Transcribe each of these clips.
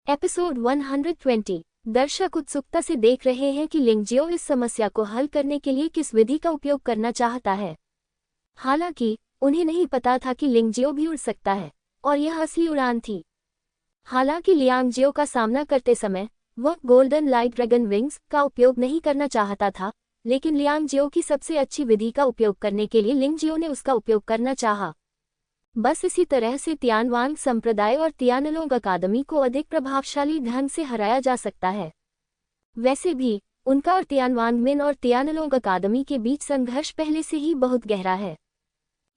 Episode 120। दर्शक उत्सुकता से देख रहे हैं कि लिंगजियो इस समस्या को हल करने के लिए किस विधि का उपयोग करना चाहता है। हालांकि उन्हें नहीं पता था कि लिंगजियो भी उड़ सकता है और यह असली उड़ान थी। हालांकि लियांगजियो का सामना करते समय वह गोल्डन लाइट ड्रैगन विंग्स का उपयोग नहीं करना चाहता था, लेकिन लियांगजियो की सबसे अच्छी विधि का उपयोग करने के लिए लिंगजियो ने उसका उपयोग करना चाहा। बस इसी तरह से तियानवांग संप्रदाय और तियानलोंग अकादमी को अधिक प्रभावशाली ढंग से हराया जा सकता है। वैसे भी उनका और तियानवांगमिन और तियानलोंग अकादमी के बीच संघर्ष पहले से ही बहुत गहरा है।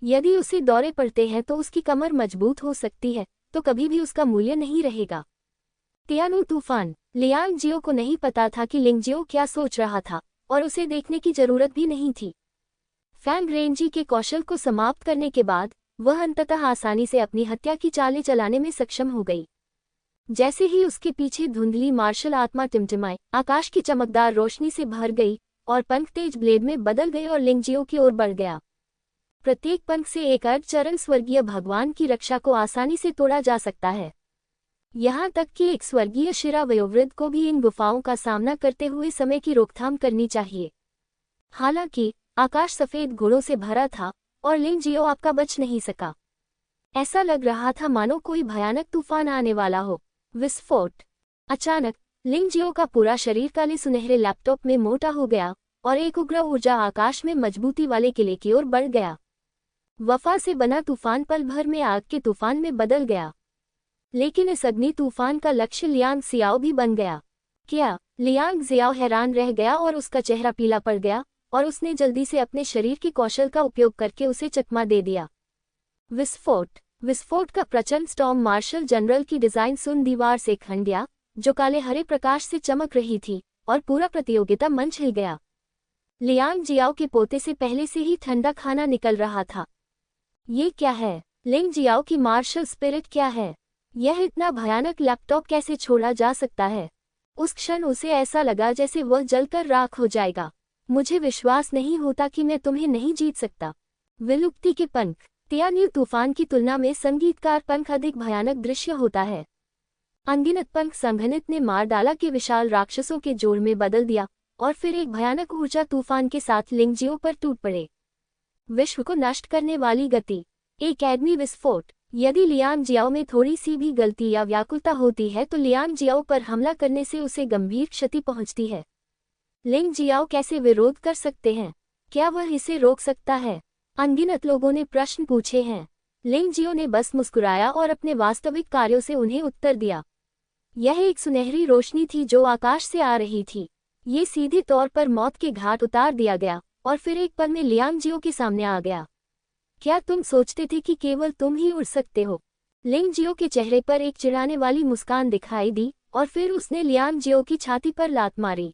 यदि उसे दौरे पड़ते हैं तो उसकी कमर मजबूत हो सकती है, तो कभी भी उसका मूल्य नहीं रहेगा। तियानु तूफान। लियांगजियो को नहीं पता था कि लिंगजियो क्या सोच रहा था और उसे देखने की जरूरत भी नहीं थी। फैंग रेंजी के कौशल को समाप्त करने के बाद वह अंततः आसानी से अपनी हत्या की चालें चलाने में सक्षम हो गई। जैसे ही उसके पीछे धुंधली मार्शल आत्मा टिमटिमाई, आकाश की चमकदार रोशनी से भर गई और पंख तेज ब्लेड में बदल गए और लिंगजियो की ओर बढ़ गया। प्रत्येक पंख से एक अर्धचरण स्वर्गीय भगवान की रक्षा को आसानी से तोड़ा जा सकता है। यहाँ तक कि एक स्वर्गीय शिरा वयोवृद्ध को भी इन गुफाओं का सामना करते हुए समय की रोकथाम करनी चाहिए। हालांकि आकाश सफेद घोड़ों से भरा था और लिंगजियो आपका बच नहीं सका। ऐसा लग रहा था मानो कोई भयानक तूफान आने वाला हो। विस्फोट। अचानक लिंगजियो का पूरा शरीर काले सुनहरे लैपटॉप में मोटा हो गया और एक उग्र ऊर्जा आकाश में मजबूती वाले किले की ओर बढ़ गया। वफा से बना तूफान पल भर में आग के तूफान में बदल गया। लेकिन इस अग्नि तूफान का लक्ष्य लियांग जियाओ भी बन गया। क्या? लियांग जियाओ हैरान रह गया और उसका चेहरा पीला पड़ गया और उसने जल्दी से अपने शरीर के कौशल का उपयोग करके उसे चकमा दे दिया। विस्फोट। विस्फोट का प्रचंड स्टॉर्म मार्शल जनरल की डिजाइन सुन दीवार से खंड गया, जो काले हरे प्रकाश से चमक रही थी, और पूरा प्रतियोगिता मंच हिल गया। लियांग जियाओ के पोते से पहले से ही ठंडा खाना निकल रहा था। ये क्या है? लिंग जियाओ की मार्शल स्पिरिट क्या है? यह इतना भयानक लैपटॉप कैसे छोड़ा जा सकता है? उस क्षण उसे ऐसा लगा जैसे वह जलकर राख हो जाएगा। मुझे विश्वास नहीं होता कि मैं तुम्हें नहीं जीत सकता। विलुप्ति के पंख। तियान्यू तूफान की तुलना में संगीतकार पंख अधिक भयानक दृश्य होता है। अनगिनत पंख संघनित ने मार डाला के विशाल राक्षसों के जोड़ में बदल दिया और फिर एक भयानक ऊर्जा तूफान के साथ लिंगजियो पर टूट पड़े। विश्व को नष्ट करने वाली गति। एकेडमी विस्फोट। यदि लियांग जियाओ में थोड़ी सी भी गलती या व्याकुलता होती है तो लियांग जियाओ पर हमला करने से उसे गंभीर क्षति पहुंचती है। लिंगजियाओ कैसे विरोध कर सकते हैं? क्या वह इसे रोक सकता है? अनगिनत लोगों ने प्रश्न पूछे हैं। लिंगजियो ने बस मुस्कुराया और अपने वास्तविक कार्यों से उन्हें उत्तर दिया। यह एक सुनहरी रोशनी थी जो आकाश से आ रही थी। ये सीधे तौर पर मौत के घाट उतार दिया गया और फिर एक पल में लियांगजियो के सामने आ गया। क्या तुम सोचते थे कि केवल तुम ही उड़ सकते हो? लिंगजियो के चेहरे पर एक चिढ़ाने वाली मुस्कान दिखाई दी और फिर उसने लियांगजियो की छाती पर लात मारी।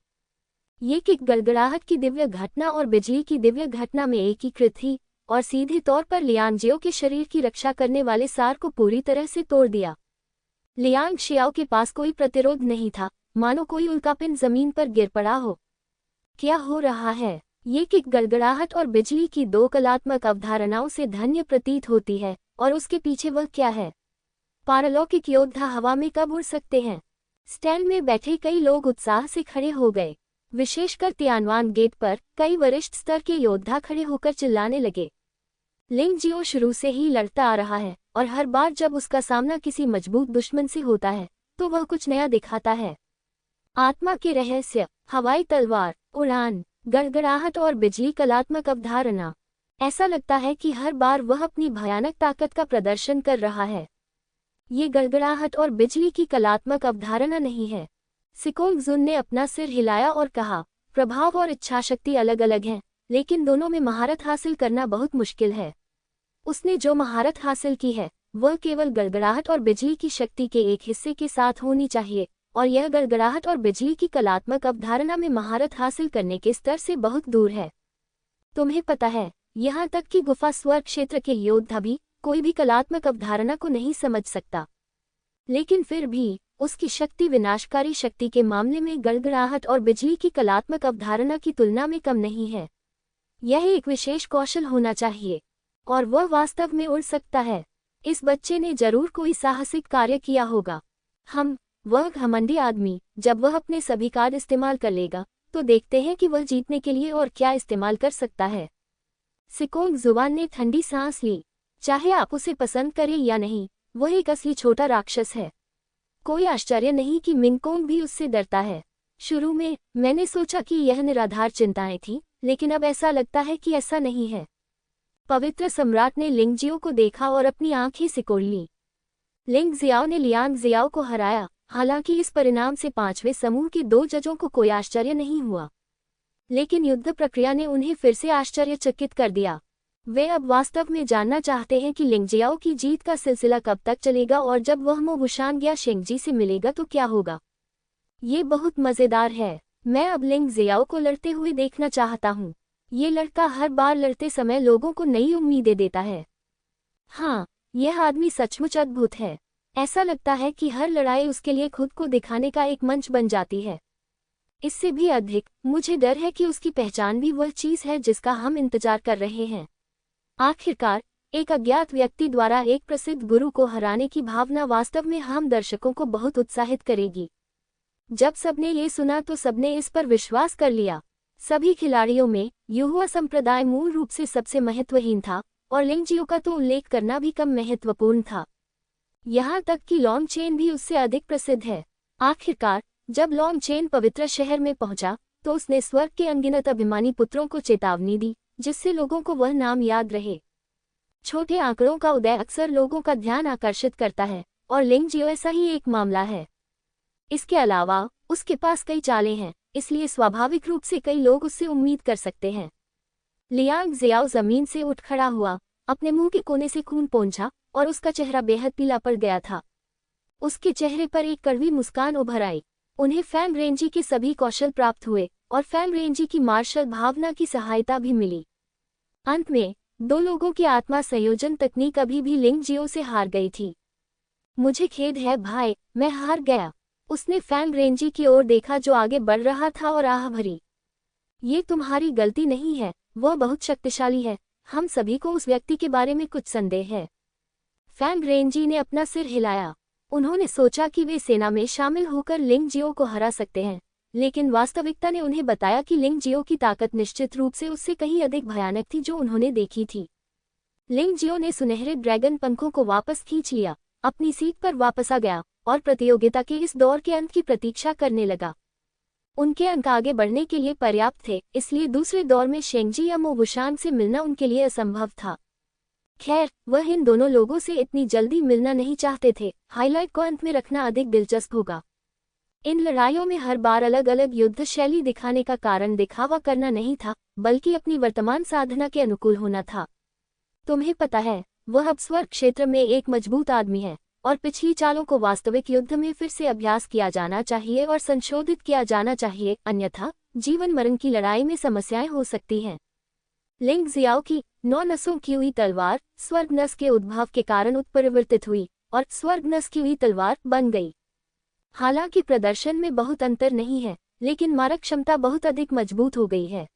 ये किक गड़गड़ाहट की दिव्य घटना और बिजली की दिव्य घटना में एकीकृत थी और सीधे तौर पर लियांगजियो के शरीर की रक्षा करने वाले सार को पूरी तरह से तोड़ दिया। लियांग शियाओ के पास कोई प्रतिरोध नहीं था, मानो कोई उल्कापिंड जमीन पर गिर पड़ा हो। क्या हो रहा है? ये किक गड़गड़ाहट और बिजली की दो कलात्मक अवधारणाओं से धन्य प्रतीत होती है, और उसके पीछे वह क्या है? पारलौकिक योद्धा हवा में कब उड़ सकते हैं? स्टैंड में बैठे कई लोग उत्साह से खड़े हो गए। विशेषकर तियानवान गेट पर कई वरिष्ठ स्तर के योद्धा खड़े होकर चिल्लाने लगे। लिंगजियो शुरू से ही लड़ता आ रहा है और हर बार जब उसका सामना किसी मजबूत दुश्मन से होता है तो वह कुछ नया दिखाता है। आत्मा के रहस्य, हवाई तलवार, उड़ान, गड़गड़ाहट और बिजली कलात्मक अवधारणा। ऐसा लगता है कि हर बार वह अपनी भयानक ताकत का प्रदर्शन कर रहा है। ये गड़गड़ाहट और बिजली की कलात्मक अवधारणा नहीं है। सिकोंग जुन ने अपना सिर हिलाया और कहा, प्रभाव और इच्छाशक्ति अलग अलग हैं, लेकिन दोनों में महारत हासिल करना बहुत मुश्किल है। उसने जो महारत हासिल की है वह केवल गड़गड़ाहट और बिजली की शक्ति के एक हिस्से के साथ होनी चाहिए, और यह गड़गड़ाहट और बिजली की कलात्मक अवधारणा में महारत हासिल करने के स्तर से बहुत दूर है। तुम्हें पता है, यहाँ तक कि गुफा स्वर क्षेत्र के योद्धा भी कोई भी कलात्मक अवधारणा को नहीं समझ सकता। लेकिन फिर भी उसकी शक्ति विनाशकारी शक्ति के मामले में गड़गड़ाहट और बिजली की कलात्मक अवधारणा की तुलना में कम नहीं है। यह एक विशेष कौशल होना चाहिए, और वह वास्तव में उड़ सकता है। इस बच्चे ने जरूर कोई साहसिक कार्य किया होगा। हम वह घमंडी आदमी, जब वह अपने सभी कार्ड इस्तेमाल कर लेगा तो देखते हैं कि वह जीतने के लिए और क्या इस्तेमाल कर सकता है। सिकोंग जुबान ने ठंडी सांस ली। चाहे आप उसे पसंद करें या नहीं, वह एक असली छोटा राक्षस है। कोई आश्चर्य नहीं कि मिंगकोंग भी उससे डरता है। शुरू में मैंने सोचा कि यह निराधार चिंताएं थीं, लेकिन अब ऐसा लगता है कि ऐसा नहीं है। पवित्र सम्राट ने लिंग जियो को देखा और अपनी आंखें सिकोड़ ली। लिंग जियाओ ने लियांग जियाओ को हराया। हालांकि इस परिणाम से 5वें समूह के 2 जजों को कोई आश्चर्य नहीं हुआ, लेकिन युद्ध प्रक्रिया ने उन्हें फिर से आश्चर्यचकित कर दिया। वे अब वास्तव में जानना चाहते हैं कि लिंग जियाओ की जीत का सिलसिला कब तक चलेगा और जब वह मो बुशान या शेंगजी से मिलेगा तो क्या होगा। ये बहुत मज़ेदार है। मैं अब लिंग जियाओ को लड़ते हुए देखना चाहता हूँ। ये लड़का हर बार लड़ते समय लोगों को नई उम्मीदें देता है। हाँ, यह आदमी सचमुच अद्भुत है। ऐसा लगता है कि हर लड़ाई उसके लिए खुद को दिखाने का एक मंच बन जाती है। इससे भी अधिक मुझे डर है कि उसकी पहचान भी वह चीज़ है जिसका हम इंतजार कर रहे हैं। आखिरकार एक अज्ञात व्यक्ति द्वारा एक प्रसिद्ध गुरु को हराने की भावना वास्तव में हम दर्शकों को बहुत उत्साहित करेगी। जब सबने ये सुना तो सबने इस पर विश्वास कर लिया। सभी खिलाड़ियों में युहुआ संप्रदाय मूल रूप से सबसे महत्वहीन था और लिंग जियो का तो उल्लेख करना भी कम महत्वपूर्ण था। यहाँ तक कि लॉन्ग चेन भी उससे अधिक प्रसिद्ध है। आखिरकार जब लॉन्ग चेन पवित्र शहर में पहुंचा तो उसने स्वर्ग के अनगिनत अभिमानी पुत्रों को चेतावनी दी, जिससे लोगों को वह नाम याद रहे। छोटे आंकड़ों का उदय अक्सर लोगों का ध्यान आकर्षित करता है और लिंग जियो ऐसा ही एक मामला है। इसके अलावा उसके पास कई चालें हैं, इसलिए स्वाभाविक रूप से कई लोग उससे उम्मीद कर सकते हैं। लियांग जियाओ जमीन से उठ खड़ा हुआ, अपने मुंह के कोने से खून पोंछा और उसका चेहरा बेहद पीला पड़ गया था। उसके चेहरे पर एक कड़वी मुस्कान उभर आई। उन्हें फैंग रेंजी के सभी कौशल प्राप्त हुए और फैंग रेंजी की मार्शल भावना की सहायता भी मिली। अंत में 2 लोगों की आत्मा संयोजन तकनीक अभी भी लिंग जियो से हार गई थी। मुझे खेद है भाई, मैं हार गया। उसने फैंग रेंजी की ओर देखा जो आगे बढ़ रहा था और आह भरी। ये तुम्हारी गलती नहीं है, वह बहुत शक्तिशाली है। हम सभी को उस व्यक्ति के बारे में कुछ संदेह है। फैंग रेंजी ने अपना सिर हिलाया। उन्होंने सोचा कि वे सेना में शामिल होकर लिंग जियो को हरा सकते हैं, लेकिन वास्तविकता ने उन्हें बताया कि लिंग जियो की ताकत निश्चित रूप से उससे कहीं अधिक भयानक थी जो उन्होंने देखी थी। लिंग जियो ने सुनहरे ड्रैगन पंखों को वापस खींच लिया, अपनी सीट पर वापस आ गया और प्रतियोगिता के इस दौर के अंत की प्रतीक्षा करने लगा। उनके अंक आगे बढ़ने के लिए पर्याप्त थे, इसलिए दूसरे दौर में शेंगजी या मो बुशान से मिलना उनके लिए असंभव था। खैर, वह इन दोनों लोगों से इतनी जल्दी मिलना नहीं चाहते थे। हाईलाइट को अंत में रखना अधिक दिलचस्प होगा। इन लड़ाइयों में हर बार अलग अलग युद्ध शैली दिखाने का कारण दिखावा करना नहीं था, बल्कि अपनी वर्तमान साधना के अनुकूल होना था। तुम्हें पता है, वह अब स्वर्ग क्षेत्र में एक मजबूत आदमी है और पिछली चालों को वास्तविक युद्ध में फिर से अभ्यास किया जाना चाहिए और संशोधित किया जाना चाहिए, अन्यथा जीवन मरण की लड़ाई में समस्याएं हो सकती हैं। लिंग जियाओ की 9 नसों की हुई तलवार स्वर्ग नस के उद्भव के कारण उत्परिवर्तित हुई और स्वर्ग नस की हुई तलवार बन गई। हालांकि प्रदर्शन में बहुत अंतर नहीं है, लेकिन मारक क्षमता बहुत अधिक मजबूत हो गई है।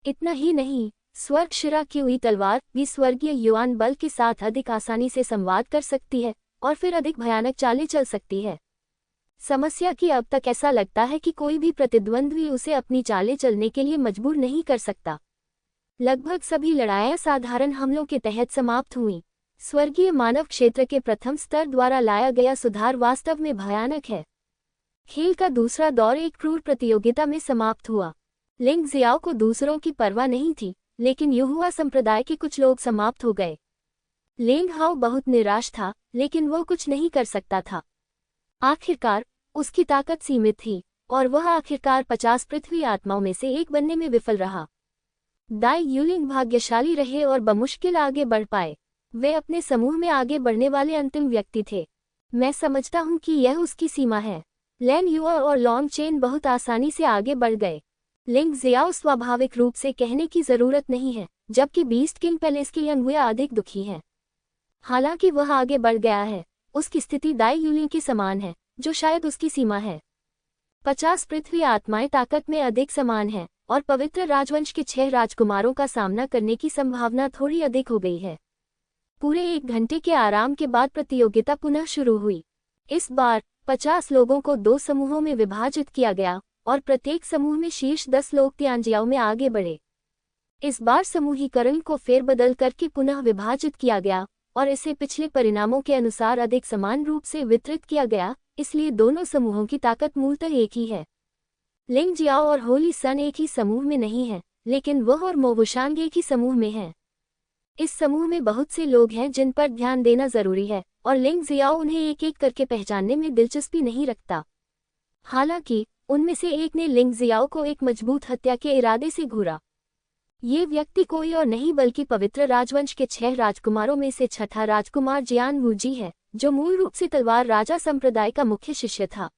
इतना ही नहीं, स्वर्ग शिरा की हुई तलवार भी स्वर्गीय युआन बल के साथ अधिक आसानी से संवाद कर सकती है और फिर अधिक भयानक चालें चल सकती है। समस्या कि अब तक ऐसा लगता है कि कोई भी प्रतिद्वंद्वी उसे अपनी चालें चलने के लिए मजबूर नहीं कर सकता। लगभग सभी लड़ाइयां साधारण हमलों के तहत समाप्त हुईं। स्वर्गीय मानव क्षेत्र के प्रथम स्तर द्वारा लाया गया सुधार वास्तव में भयानक है। खेल का दूसरा दौर एक क्रूर प्रतियोगिता में समाप्त हुआ। लिंग जियाओ को दूसरों की परवाह नहीं थी, लेकिन युहुआ संप्रदाय के कुछ लोग समाप्त हो गए। लिंग हाओ बहुत निराश था, लेकिन वो कुछ नहीं कर सकता था। आखिरकार उसकी ताकत सीमित थी और वह आखिरकार 50 पृथ्वी आत्माओं में से एक बनने में विफल रहा। दाई यूलिंग भाग्यशाली रहे और बमुश्किल आगे बढ़ पाए। वे अपने समूह में आगे बढ़ने वाले अंतिम व्यक्ति थे। मैं समझता हूं कि यह उसकी सीमा है। लैन युआ और लॉन्ग चेन बहुत आसानी से आगे बढ़ गए। लिंग जियाओ स्वाभाविक रूप से कहने की जरूरत नहीं है, जबकि बीस्ट किंग पैलेस के यंगुआ अधिक दुखी हैं। हालांकि वह आगे बढ़ गया है, उसकी स्थिति दाई यूलिंग के समान है, जो शायद उसकी सीमा है। 50 पृथ्वी आत्माएं ताकत में अधिक समान हैं और पवित्र राजवंश के 6 राजकुमारों का सामना करने की संभावना थोड़ी अधिक हो गई है। पूरे 1 घंटे के आराम के बाद प्रतियोगिता पुनः शुरू हुई। इस बार 50 लोगों को 2 समूहों में विभाजित किया गया और प्रत्येक समूह में शीर्ष 10 लोग तियांजियाओ में आगे बढ़े। इस बार समूहीकरण को फेरबदल करके पुनः विभाजित किया गया और इसे पिछले परिणामों के अनुसार अधिक समान रूप से वितरित किया गया, इसलिए दोनों समूहों की ताकत मूलतः एक ही है। लिंग जियाओ और होली सन एक ही समूह में नहीं है, लेकिन वह और मोवुशांग एक ही समूह में हैं। इस समूह में बहुत से लोग हैं जिन पर ध्यान देना जरूरी है और लिंग जियाओ उन्हें एक एक करके पहचानने में दिलचस्पी नहीं रखता। हालांकि उनमें से एक ने लिंग जियाओ को एक मजबूत हत्या के इरादे से घूरा। ये व्यक्ति कोई और नहीं बल्कि पवित्र राजवंश के 6 राजकुमारों में से छठा राजकुमार जियान वूजी है, जो मूल रूप से तलवार राजा संप्रदाय का मुख्य शिष्य था।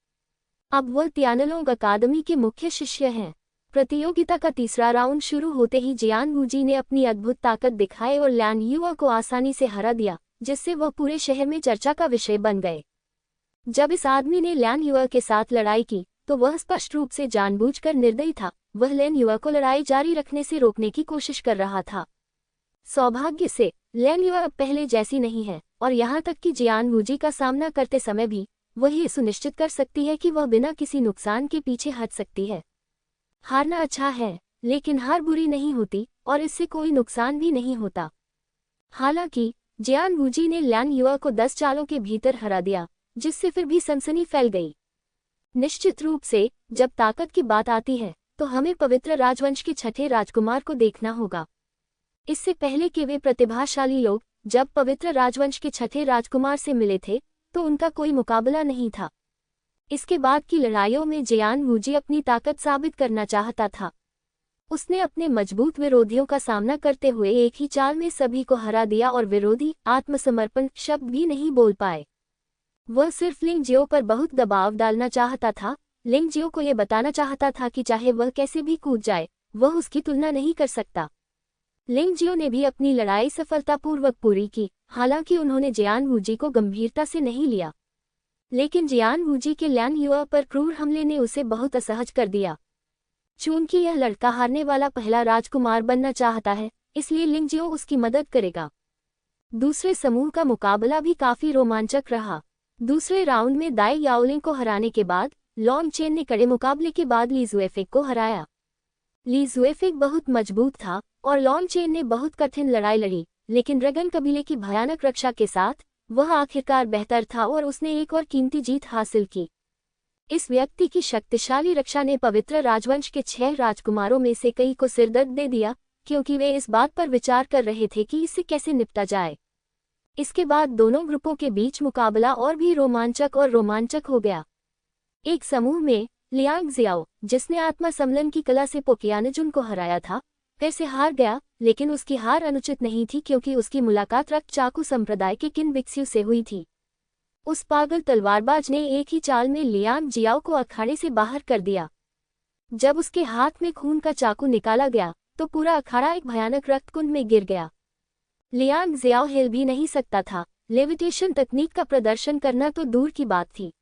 अब वह तियानलोंग अकादमी के मुख्य शिष्य हैं। प्रतियोगिता का तीसरा राउंड शुरू होते ही जियान वूजी ने अपनी अद्भुत ताकत दिखाई और ल्यान युआ को आसानी से हरा दिया, जिससे वह पूरे शहर में चर्चा का विषय बन गए। जब इस आदमी ने ल्यान युआ के साथ लड़ाई की तो वह स्पष्ट रूप से जानबूझकर निर्दयी था। वह ल्यान युआ को लड़ाई जारी रखने से रोकने की कोशिश कर रहा था। सौभाग्य से ल्यान युआ अब पहले जैसी नहीं है और यहाँ तक कि जियान वूजी का सामना करते समय भी वह ये सुनिश्चित कर सकती है कि वह बिना किसी नुकसान के पीछे हट सकती है। हारना अच्छा है, लेकिन हार बुरी नहीं होती और इससे कोई नुकसान भी नहीं होता। हालांकि जियान वूजी ने ल्यान युआ को 10 चालों के भीतर हरा दिया, जिससे फिर भी सनसनी फैल गई। निश्चित रूप से जब ताकत की बात आती है तो हमें पवित्र राजवंश के छठे राजकुमार को देखना होगा। इससे पहले कि वे प्रतिभाशाली लोग जब पवित्र राजवंश के छठे राजकुमार से मिले थे तो उनका कोई मुकाबला नहीं था। इसके बाद की लड़ाइयों में जियान वूजी अपनी ताकत साबित करना चाहता था। उसने अपने मजबूत विरोधियों का सामना करते हुए एक ही चाल में सभी को हरा दिया और विरोधी आत्मसमर्पण शब्द भी नहीं बोल पाए। वह सिर्फ लिंग जियो पर बहुत दबाव डालना चाहता था। लिंग जियो को यह बताना चाहता था कि चाहे वह कैसे भी कूद जाए, वह उसकी तुलना नहीं कर सकता। लिंग जियो ने भी अपनी लड़ाई सफलतापूर्वक पूरी की। हालांकि उन्होंने जियान वूजी को गंभीरता से नहीं लिया, लेकिन जियान वूजी के ल्यान युआ पर क्रूर हमले ने उसे बहुत असहज कर दिया। चूंकि यह लड़का हारने वाला पहला राजकुमार बनना चाहता है, इसलिए लिंग जियो उसकी मदद करेगा। दूसरे समूह का मुकाबला भी काफी रोमांचक रहा। दूसरे राउंड में दाई याओलिंग को हराने के बाद लॉन्ग चेन ने कड़े मुकाबले के बाद ली जुएफिक को हराया। ली जुएफिक बहुत मजबूत था और लॉन्ग चेन ने बहुत कठिन लड़ाई लड़ी, लेकिन ड्रैगन कबीले की भयानक रक्षा के साथ वह आखिरकार बेहतर था और उसने एक और कीमती जीत हासिल की। इस व्यक्ति की शक्तिशाली रक्षा ने पवित्र राजवंश के 6 राजकुमारों में से कई को सिरदर्द दे दिया, क्योंकि वे इस बात पर विचार कर रहे थे कि इससे कैसे निपटा जाए। इसके बाद दोनों ग्रुपों के बीच मुकाबला और भी रोमांचक हो गया। एक समूह में लियांग जियाओ, जिसने आत्मा सम्मेलन की कला से पोकियानजुन को हराया था, फिर से हार गया, लेकिन उसकी हार अनुचित नहीं थी क्योंकि उसकी मुलाकात रक्त चाकू संप्रदाय के किन बिक्सियों से हुई थी। उस पागल तलवारबाज ने एक ही चाल में लियांग जियाओ को अखाड़े से बाहर कर दिया। जब उसके हाथ में खून का चाकू निकाला गया तो पूरा अखाड़ा एक भयानक रक्तकुंड में गिर गया। लियांग जियाओ हिल भी नहीं सकता था। लेविटेशन तकनीक का प्रदर्शन करना तो दूर की बात थी।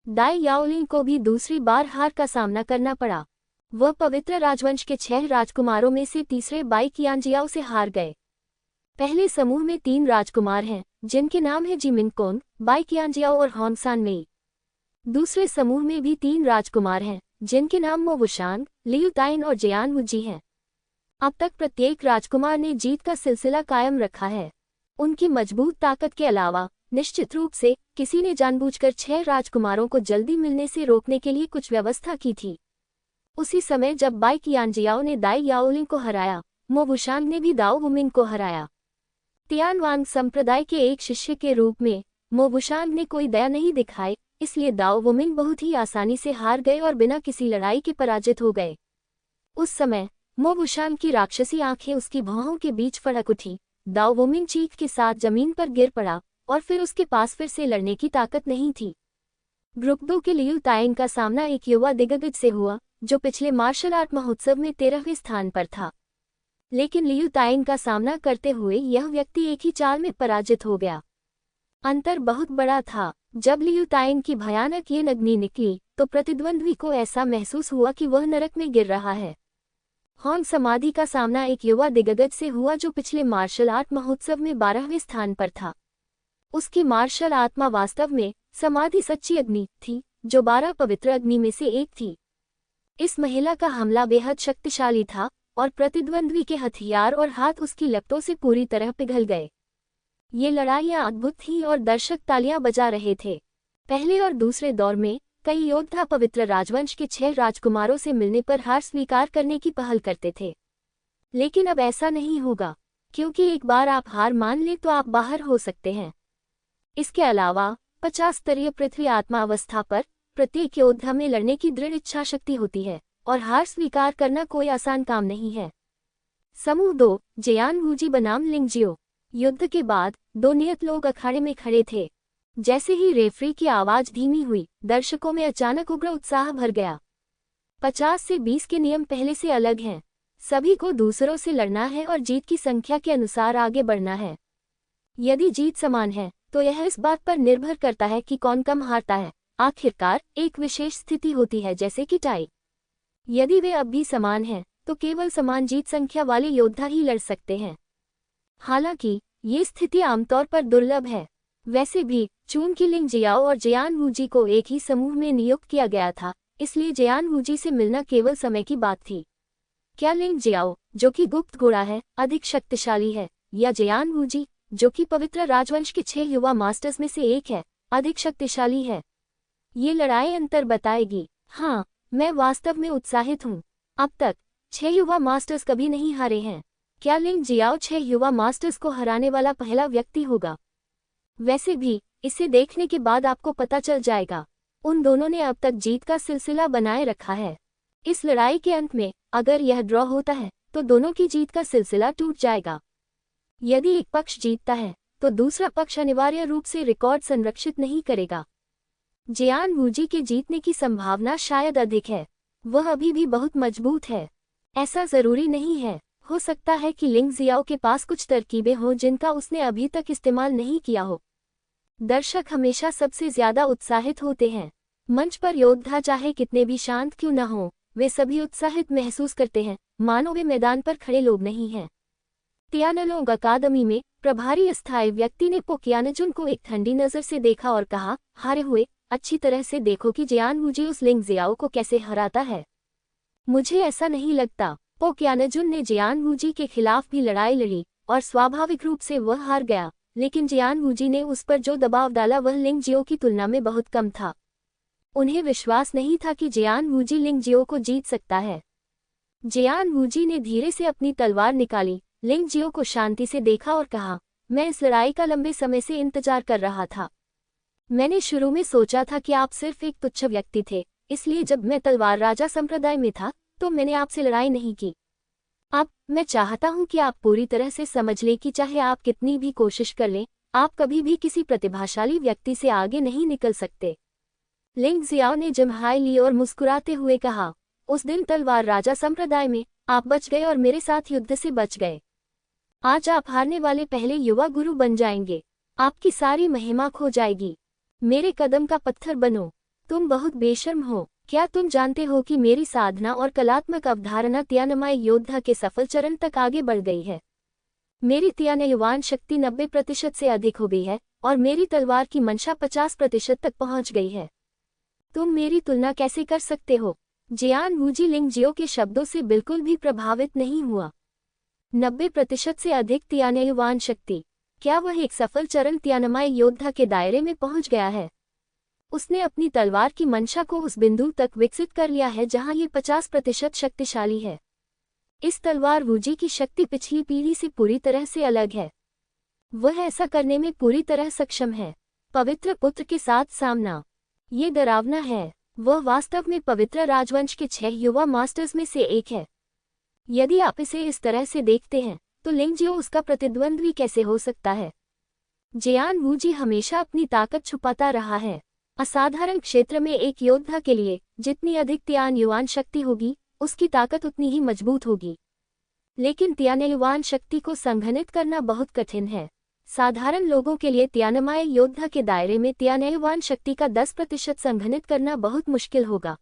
दाई याओलिंग को भी दूसरी बार हार का सामना करना पड़ा। वह पवित्र राजवंश के 6 राजकुमारों में से तीसरे बाई कियांजियाओ से हार गए। पहले समूह में 3 राजकुमार हैं, जिनके नाम हैं जिमिनकोंग, बाई कियांजियाओ और होंगसान मेई। दूसरे समूह में भी 3 राजकुमार हैं, जिनके नाम मोवुशांग, लियू ताइन और जियान वूजी हैं। अब तक प्रत्येक राजकुमार ने जीत का सिलसिला कायम रखा है। उनकी मजबूत ताकत के अलावा निश्चित रूप से किसी ने जानबूझकर 6 राजकुमारों को जल्दी मिलने से रोकने के लिए कुछ व्यवस्था की थी। उसी समय जब बाई कियांजियाओ ने दाई याओलिंग को हराया, मोवुशांग ने भी दाओ वुमिंग को हराया। तियानवांग संप्रदाय के एक शिष्य के रूप में मोवुशांग ने कोई दया नहीं दिखाई, इसलिए दाओ वुमिंग बहुत ही आसानी से हार गए और बिना किसी लड़ाई के पराजित हो गए। उस समय मोवुशांग की राक्षसी आंखें उसकी भौहों के बीच फड़क उठी। दाओ वुमिंग चीख के साथ जमीन पर गिर पड़ा और फिर उसके पास फिर से लड़ने की ताकत नहीं थी। ग्रुप 2 के लियू ताइंग का सामना एक युवा दिग्गज से हुआ, जो पिछले मार्शल आर्ट महोत्सव में 13वें स्थान पर था। लेकिन लियू ताइंग का सामना करते हुए यह व्यक्ति एक ही चाल में पराजित हो गया। अंतर बहुत बड़ा था। जब लियू ताइंग की भयानक ये अग्नि निकली तो प्रतिद्वंद्वी को ऐसा महसूस हुआ कि वह नरक में गिर रहा है। होंग समाधि का सामना एक युवा दिग्गज से हुआ, जो पिछले मार्शल आर्ट महोत्सव में 12वें स्थान पर था। उसकी मार्शल आत्मा वास्तव में समाधि सच्ची अग्नि थी, जो 12 पवित्र अग्नि में से एक थी। इस महिला का हमला बेहद शक्तिशाली था और प्रतिद्वंद्वी के हथियार और हाथ उसकी लपटों से पूरी तरह पिघल गए। ये लड़ाइयां अद्भुत थीं और दर्शक तालियां बजा रहे थे। पहले और दूसरे दौर में कई योद्धा पवित्र राजवंश के 6 राजकुमारों से मिलने पर हार स्वीकार करने की पहल करते थे, लेकिन अब ऐसा नहीं होगा, क्योंकि एक बार आप हार मान लें तो आप बाहर हो सकते हैं। इसके अलावा 50 स्तरीय पृथ्वी आत्मा अवस्था पर प्रत्येक योद्धा में लड़ने की दृढ़ इच्छा शक्ति होती है और हार स्वीकार करना कोई आसान काम नहीं है। समूह 2 जयान वूजी बनाम लिंगजियो। युद्ध के बाद 2 नियत लोग अखाड़े में खड़े थे। जैसे ही रेफरी की आवाज धीमी हुई, दर्शकों में अचानक उग्र उत्साह भर गया। 50 से 20 के नियम पहले से अलग हैं। सभी को दूसरों से लड़ना है और जीत की संख्या के अनुसार आगे बढ़ना है। यदि जीत समान है तो यह इस बात पर निर्भर करता है कि कौन कम हारता है। आखिरकार एक विशेष स्थिति होती है, जैसे कि टाई। यदि वे अब भी समान हैं तो केवल समान जीत संख्या वाले योद्धा ही लड़ सकते हैं। हालांकि ये स्थिति आमतौर पर दुर्लभ है। वैसे भी चूंकि लिंग जियाओ और जयान वूजी को एक ही समूह में नियुक्त किया गया था, इसलिए जयान वूजी से मिलना केवल समय की बात थी। क्या लिंग जियाओ, जो कि गुप्त घोड़ा है, अधिक शक्तिशाली है, या जयान वूजी, जो कि पवित्र राजवंश के 6 युवा मास्टर्स में से एक है, अधिक शक्तिशाली है? ये लड़ाई अंतर बताएगी। हाँ, मैं वास्तव में उत्साहित हूँ। अब तक 6 युवा मास्टर्स कभी नहीं हारे हैं। क्या लिंग जियाओ 6 युवा मास्टर्स को हराने वाला पहला व्यक्ति होगा? वैसे भी इसे देखने के बाद आपको पता चल जाएगा। उन दोनों ने अब तक जीत का सिलसिला बनाए रखा है। इस लड़ाई के अंत में अगर यह ड्रॉ होता है तो दोनों की जीत का सिलसिला टूट जाएगा। यदि एक पक्ष जीतता है तो दूसरा पक्ष अनिवार्य रूप से रिकॉर्ड संरक्षित नहीं करेगा। जयान वूजी के जीतने की संभावना शायद अधिक है। वह अभी भी बहुत मजबूत है। ऐसा जरूरी नहीं है। हो सकता है कि लिंग जियाओ के पास कुछ तरकीबें हों जिनका उसने अभी तक इस्तेमाल नहीं किया हो। दर्शक हमेशा सबसे ज्यादा उत्साहित होते हैं। मंच पर योद्धा चाहे कितने भी शांत क्यों न हो, वे सभी उत्साहित महसूस करते हैं, मानो वे मैदान पर खड़े लोग नहीं हैं। तियानलोंग अकादमी में प्रभारी अस्थायी व्यक्ति ने पोकियानजुन को एक ठंडी नजर से देखा और कहा, हारे हुए अच्छी तरह से देखो कि जयान वूजी उस लिंग जियाओ को कैसे हराता है। मुझे ऐसा नहीं लगता। पोकियानजुन ने जयान वूजी के खिलाफ भी लड़ाई लड़ी और स्वाभाविक रूप से वह हार गया, लेकिन जयान वूजी ने उस पर जो दबाव डाला वह लिंग जियो की तुलना में बहुत कम था। उन्हें विश्वास नहीं था कि जयान वूजी लिंग जियो को जीत सकता है। जयान वूजी ने धीरे से अपनी तलवार निकाली, लिंग जियो को शांति से देखा और कहा, मैं इस लड़ाई का लंबे समय से इंतजार कर रहा था। मैंने शुरू में सोचा था कि आप सिर्फ एक तुच्छ व्यक्ति थे, इसलिए जब मैं तलवार राजा संप्रदाय में था तो मैंने आपसे लड़ाई नहीं की। अब मैं चाहता हूं कि आप पूरी तरह से समझ लें कि चाहे आप कितनी भी कोशिश कर लें, आप कभी भी किसी प्रतिभाशाली व्यक्ति से आगे नहीं निकल सकते। लिंग जियाओ ने जम्हाई ली और मुस्कुराते हुए कहा, उस दिन तलवार राजा संप्रदाय में आप बच गए और मेरे साथ युद्ध से बच गए। आज आप हारने वाले पहले युवा गुरु बन जाएंगे। आपकी सारी महिमा खो जाएगी। मेरे कदम का पत्थर बनो। तुम बहुत बेशर्म हो। क्या तुम जानते हो कि मेरी साधना और कलात्मक अवधारणा तियानमाय योद्धा के सफल चरण तक आगे बढ़ गई है। मेरी तियानयुवान शक्ति 90% से अधिक हो गई है और मेरी तलवार की मंशा 50% तक पहुंच गई है। तुम मेरी तुलना कैसे कर सकते हो? जयान वूजी लिंग जियो के शब्दों से बिल्कुल भी प्रभावित नहीं हुआ। 90% से अधिक तियानयुवान शक्ति, क्या वह एक सफल चरण तियानमाय योद्धा के दायरे में पहुंच गया है? उसने अपनी तलवार की मंशा को उस बिंदु तक विकसित कर लिया है जहां ये 50% शक्तिशाली है। इस तलवार वूजी की शक्ति पिछली पीढ़ी से पूरी तरह से अलग है। वह ऐसा करने में पूरी तरह सक्षम है। पवित्र पुत्र के साथ सामना, ये डरावना है। वह वास्तव में पवित्र राजवंश के 6 युवा मास्टर्स में से एक है। यदि आप इसे इस तरह से देखते हैं तो लिंग जियो उसका प्रतिद्वंद्वी कैसे हो सकता है? जयान वूजी हमेशा अपनी ताकत छुपाता रहा है। असाधारण क्षेत्र में एक योद्धा के लिए जितनी अधिक तियानयुवान शक्ति होगी, उसकी ताकत उतनी ही मजबूत होगी। लेकिन तियानयुवान शक्ति को संघनित करना बहुत कठिन है। साधारण लोगों के लिए तियानमाय योद्धा के दायरे में तियानयुवान शक्ति का 10% संघनित करना बहुत मुश्किल होगा।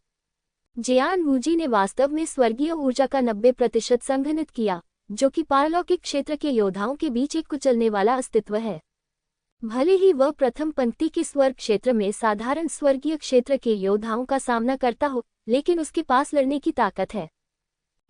जयान वूजी ने वास्तव में स्वर्गीय ऊर्जा का 90% संघनित किया, जो कि पारलौकिक क्षेत्र के योद्धाओं के बीच एक कुचलने वाला अस्तित्व है। भले ही वह प्रथम पंक्ति के स्वर्ग क्षेत्र में साधारण स्वर्गीय क्षेत्र के योद्धाओं का सामना करता हो, लेकिन उसके पास लड़ने की ताकत है।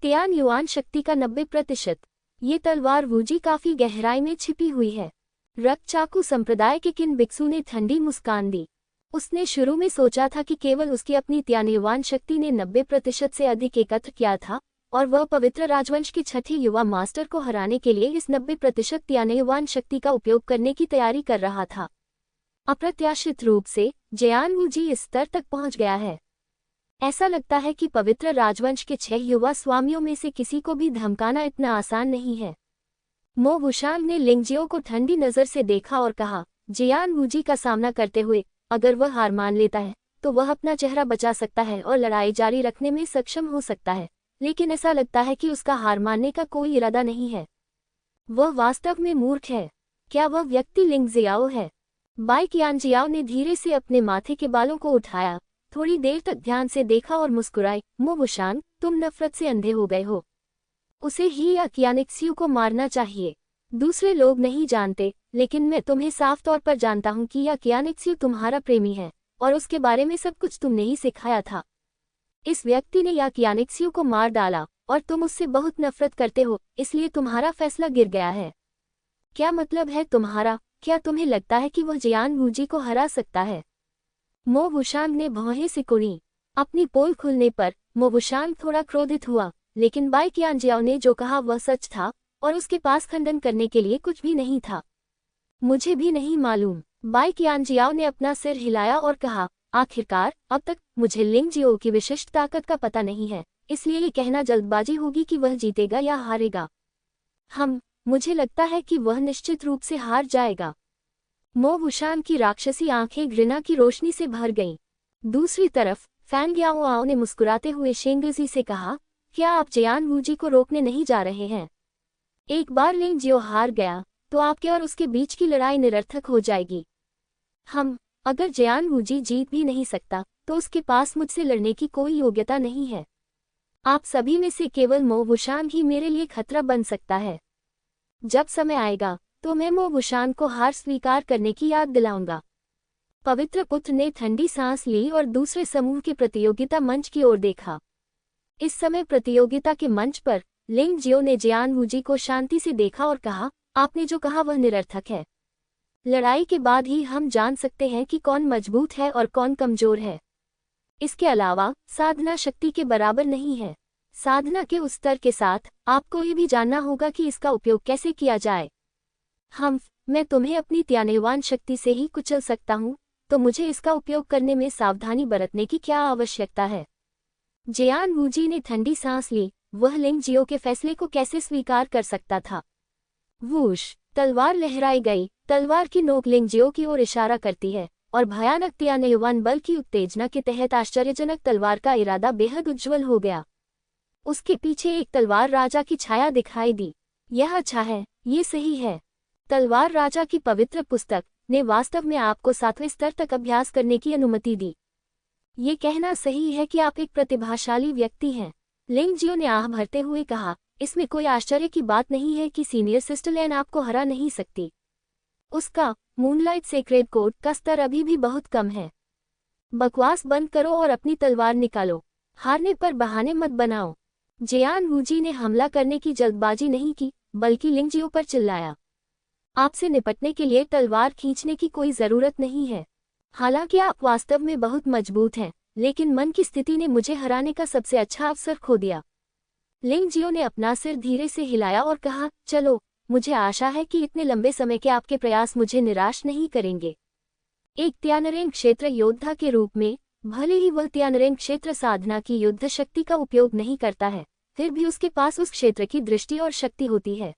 तियान युआन शक्ति का 90%। ये तलवार वूजी काफी गहराई में छिपी हुई है। रक्तचाकू संप्रदाय के किन भिक्षु ने ठंडी मुस्कान दी। उसने शुरू में सोचा था कि केवल उसकी अपनी तियान युआन शक्ति ने 90% से अधिक एकत्र किया था और वह पवित्र राजवंश के छठे युवा मास्टर को हराने के लिए इस 90% तियान युआन शक्ति का उपयोग करने की तैयारी कर रहा था। अप्रत्याशित रूप से जयान वूजी इस स्तर तक पहुंच गया है। ऐसा लगता है कि पवित्र राजवंश के 6 युवा स्वामियों में से किसी को भी धमकाना इतना आसान नहीं है। मो वुशांग ने लिंगजियो को ठंडी नजर से देखा और कहा, जयान वूजी का सामना करते हुए अगर वह हार मान लेता है तो वह अपना चेहरा बचा सकता है और लड़ाई जारी रखने में सक्षम हो सकता है, लेकिन ऐसा लगता है कि उसका हार मानने का कोई इरादा नहीं है। वह वास्तव में मूर्ख है। क्या वह व्यक्ति लिंगजियाओ है? बाई कियानजियाओ ने धीरे से अपने माथे के बालों को उठाया, थोड़ी देर तक ध्यान से देखा और मुस्कुराई। मो वुशांग, तुम नफरत से अंधे हो गए हो। उसे ही या कियानिक्सियू को मारना चाहिए। दूसरे लोग नहीं जानते, लेकिन मैं तुम्हें साफ तौर पर जानता हूं कि या कियानिक्सियू तुम्हारा प्रेमी है और उसके बारे में सब कुछ तुमने ही सिखाया था। इस व्यक्ति ने या कियानिक्सियू को मार डाला और तुम उससे बहुत नफरत करते हो, इसलिए तुम्हारा फैसला गिर गया है। क्या मतलब है तुम्हारा? क्या तुम्हें लगता है कि वह जयान वूजी को हरा सकता है? मो वुशांग ने भौहें सिकुड़ी। अपनी पोल खुलने पर मो वुशांग थोड़ा क्रोधित हुआ, लेकिन बाई कियानजियाओ ने जो कहा वह सच था और उसके पास खंडन करने के लिए कुछ भी नहीं था। मुझे भी नहीं मालूम। बाई कियानजियाओ ने अपना सिर हिलाया और कहा, आखिरकार अब तक मुझे लिंगजियो की विशिष्ट ताकत का पता नहीं है, इसलिए ये कहना जल्दबाजी होगी कि वह जीतेगा या हारेगा। मुझे लगता है कि वह निश्चित रूप से हार जाएगा। मो वुशांग की राक्षसी आंखें घृणा की रोशनी से भर गईं। दूसरी तरफ फैंग याओआओ ने मुस्कुराते हुए शेंगजी से कहा, क्या आप जयान वूजी को रोकने नहीं जा रहे हैं? एक बार लिंगजियो हार गया तो आपके और उसके बीच की लड़ाई निरर्थक हो जाएगी। अगर जयान वूजी जीत भी नहीं सकता तो उसके पास मुझसे लड़ने की कोई योग्यता नहीं है। आप सभी में से केवल मो वुशांग ही मेरे लिए खतरा बन सकता है। जब समय आएगा तो मैं मो वुशांग को हार स्वीकार करने की याद दिलाऊंगा। पवित्र पुत्र ने ठंडी सांस ली और दूसरे समूह के प्रतियोगिता मंच की ओर देखा। इस समय प्रतियोगिता के मंच पर लिंगजियो ने जयान वूजी को शांति से देखा और कहा, आपने जो कहा वह निरर्थक है। लड़ाई के बाद ही हम जान सकते हैं कि कौन मजबूत है और कौन कमजोर है। इसके अलावा साधना शक्ति के बराबर नहीं है। साधना के उस स्तर के साथ आपको ये भी जानना होगा कि इसका उपयोग कैसे किया जाए। मैं तुम्हें अपनी त्यानेवान शक्ति से ही कुचल सकता हूँ, तो मुझे इसका उपयोग करने में सावधानी बरतने की क्या आवश्यकता है? जयान वूजी ने ठंडी सांस ली। वह लिंगजियो के फैसले को कैसे स्वीकार कर सकता था? वूश, तलवार लहराई गई। तलवार की नोक लिंगजियो की ओर इशारा करती है और भयानक त्यानेवान बल की उत्तेजना के तहत आश्चर्यजनक तलवार का इरादा बेहद उज्ज्वल हो गया। उसके पीछे एक तलवार राजा की छाया दिखाई दी। यह अच्छा है, ये सही है। तलवार राजा की पवित्र पुस्तक ने वास्तव में आपको 7वें स्तर तक अभ्यास करने की अनुमति दी। ये कहना सही है कि आप एक प्रतिभाशाली व्यक्ति हैं। लिंगजियो ने आह भरते हुए कहा, इसमें कोई आश्चर्य की बात नहीं है कि सीनियर सिस्टर लैन आपको हरा नहीं सकती। उसका मूनलाइट सेक्रेड कोड का स्तर अभी भी बहुत कम है। बकवास बंद करो और अपनी तलवार निकालो। हारने पर बहाने मत बनाओ। जयान वूजी ने हमला करने की जल्दबाजी नहीं की, बल्कि लिंगजियो पर चिल्लाया, आपसे निपटने के लिए तलवार खींचने की कोई जरूरत नहीं है। हालांकि आप वास्तव में बहुत मजबूत हैं, लेकिन मन की स्थिति ने मुझे हराने का सबसे अच्छा अवसर खो दिया। लिंगजियो ने अपना सिर धीरे से हिलाया और कहा, चलो, मुझे आशा है कि इतने लंबे समय के आपके प्रयास मुझे निराश नहीं करेंगे। एक त्यानरेंग क्षेत्र योद्धा के रूप में, भले ही वह त्यानरेंग क्षेत्र साधना की युद्ध शक्ति का उपयोग नहीं करता है, फिर भी उसके पास उस क्षेत्र की दृष्टि और शक्ति होती है।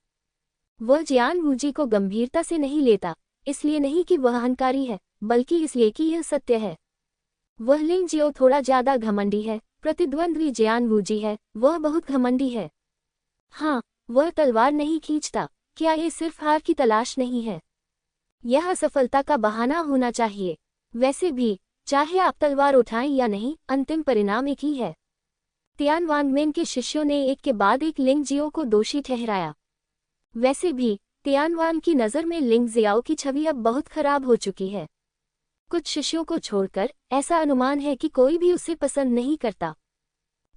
वह जयान वूजी को गंभीरता से नहीं लेता, इसलिए नहीं कि वह अहंकारी है, बल्कि इसलिए कि यह सत्य है। वह लिंगजियो थोड़ा ज्यादा घमंडी है। प्रतिद्वंद्वी जयान वूजी है, वह बहुत घमंडी है। वह तलवार नहीं खींचता। क्या ये सिर्फ हार की तलाश नहीं है? यह सफलता का बहाना होना चाहिए। वैसे भी, चाहे आप तलवार उठाएं या नहीं, अंतिम परिणाम एक ही है। तियान वांगमेन के शिष्यों ने एक के बाद एक लिंगजियो को दोषी ठहराया। वैसे भी, तियानवान की नज़र में लिंग जियाओ की छवि अब बहुत खराब हो चुकी है। कुछ शिष्यों को छोड़कर ऐसा अनुमान है कि कोई भी उसे पसंद नहीं करता।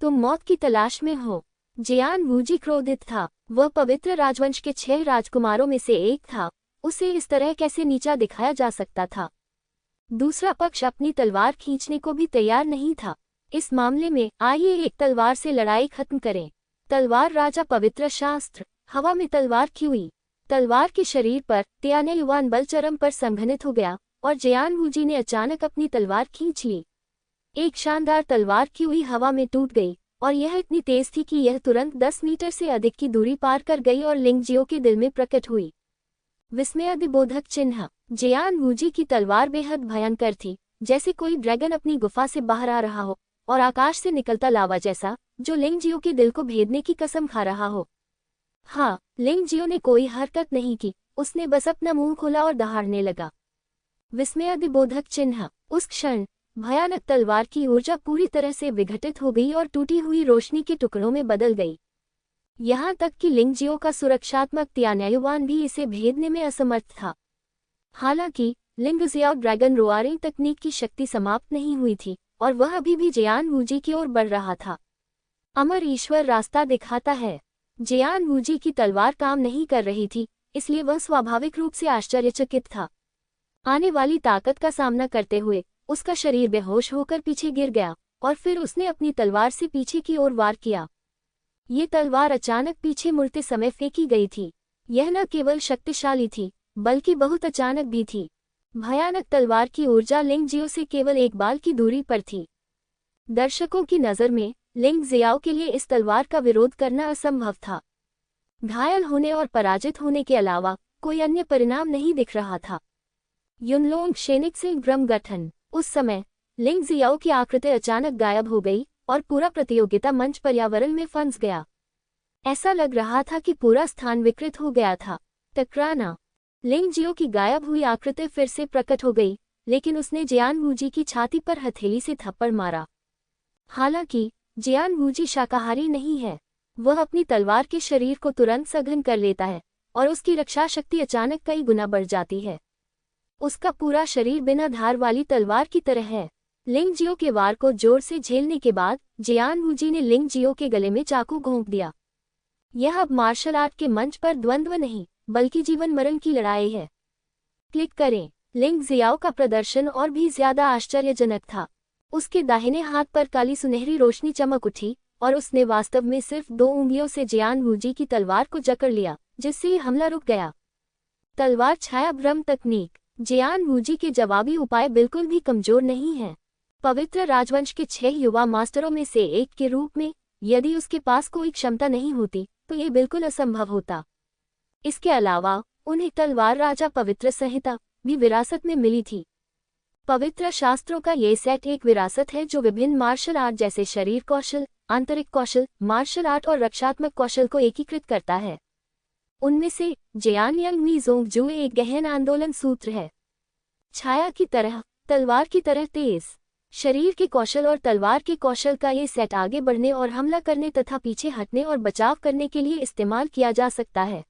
तुम मौत की तलाश में हो। जियान वूजी क्रोधित था। वह पवित्र राजवंश के 6 राजकुमारों में से एक था। उसे इस तरह कैसे नीचा दिखाया जा सकता था। दूसरा पक्ष अपनी तलवार खींचने को भी तैयार नहीं था। इस मामले में आइए एक तलवार से लड़ाई खत्म करें। तलवार राजा पवित्र शास्त्र। हवा में तलवार खींची। तलवार के शरीर पर तियानयुआन बल चरम पर संघनित हो गया और जियान वूजी ने अचानक अपनी तलवार खींच ली। एक शानदार तलवार की हुई हवा में टूट गई और यह इतनी तेज थी कि यह तुरंत 10 मीटर से अधिक की दूरी पार कर गई और लिंगजियो के दिल में प्रकट हुई विस्मयादिबोधक चिन्ह। जियान वूजी की तलवार बेहद भयंकर थी, जैसे कोई ड्रैगन अपनी गुफा से बाहर आ रहा हो और आकाश से निकलता लावा जैसा, जो लिंगजियो के दिल को भेदने की कसम खा रहा हो। हाँ, लिंगजियो ने कोई हरकत नहीं की। उसने बस अपना मुंह खोला और दहाड़ने लगा। विस्मयादिबोधक चिन्ह। उस क्षण भयानक तलवार की ऊर्जा पूरी तरह से विघटित हो गई और टूटी हुई रोशनी के टुकड़ों में बदल गई। यहाँ तक कि लिंगजियो का सुरक्षात्मक तियानयुआन भी इसे भेदने में असमर्थ था। हालांकि लिंगजियाओ ड्रैगन रोआरिंग तकनीक की शक्ति समाप्त नहीं हुई थी और वह अभी भी जियान वूजी की ओर बढ़ रहा था। अमर ईश्वर रास्ता दिखाता है। जियान वूजी की तलवार काम नहीं कर रही थी, इसलिए वह स्वाभाविक रूप से आश्चर्यचकित था। आने वाली ताकत का सामना करते हुए उसका शरीर बेहोश होकर पीछे गिर गया और फिर उसने अपनी तलवार से पीछे की ओर वार किया। ये तलवार अचानक पीछे मुड़ते समय फेंकी गई थी। यह न केवल शक्तिशाली थी, बल्कि बहुत अचानक भी थी। भयानक तलवार की ऊर्जा लिंगजियो से केवल एक बाल की दूरी पर थी। दर्शकों की नज़र में लिंगजियाओ के लिए इस तलवार का विरोध करना असंभव था। घायल होने और पराजित होने के अलावा कोई अन्य परिणाम नहीं दिख रहा था। युनलोंग शेनिक्सिंग ब्रह्म गठन। उस समय लिंगजियाओ की आकृति अचानक गायब हो गई और पूरा प्रतियोगिता मंच पर्यावरण में फंस गया। ऐसा लग रहा था कि पूरा स्थान विकृत हो गया था। टकराना। लिंगजियो की गायब हुई आकृति फिर से प्रकट हो गई, लेकिन उसने जियान वूजी की छाती पर हथेली से थप्पड़ मारा। हालांकि जियान वूजी शाकाहारी नहीं है। वह अपनी तलवार के शरीर को तुरंत सघन कर लेता है और उसकी रक्षा शक्ति अचानक कई गुना बढ़ जाती है। उसका पूरा शरीर बिना धार वाली तलवार की तरह है। लिंगजियो के वार को जोर से झेलने के बाद जियान वूजी ने लिंगजियो के गले में चाकू घोंप दिया। यह अब मार्शल आर्ट के मंच पर द्वंद्व नहीं, बल्कि जीवन मरण की लड़ाई है। क्लिक करें। लिंगजियाओ का प्रदर्शन और भी ज्यादा आश्चर्यजनक था। उसके दाहिने हाथ पर काली सुनहरी रोशनी चमक उठी और उसने वास्तव में सिर्फ 2 उंगलियों से जियान वूजी की तलवार को जकड़ लिया, जिससे हमला रुक गया। तलवार छाया ब्रह्म तकनीक। जियान वूजी के जवाबी उपाय बिल्कुल भी कमजोर नहीं हैं। पवित्र राजवंश के 6 युवा मास्टरों में से एक के रूप में यदि उसके पास कोई क्षमता नहीं होती तो ये बिल्कुल असंभव होता। इसके अलावा उन्हें तलवार राजा पवित्र संहिता भी विरासत में मिली थी। पवित्र शास्त्रों का ये सेट एक विरासत है जो विभिन्न मार्शल आर्ट जैसे शरीर कौशल, आंतरिक कौशल, मार्शल आर्ट और रक्षात्मक कौशल को एकीकृत करता है। उनमें से जियानयांग नी जोंगजू एक गहन आंदोलन सूत्र है। छाया की तरह, तलवार की तरह तेज। शरीर के कौशल और तलवार के कौशल का ये सेट आगे बढ़ने और हमला करने तथा पीछे हटने और बचाव करने के लिए इस्तेमाल किया जा सकता है।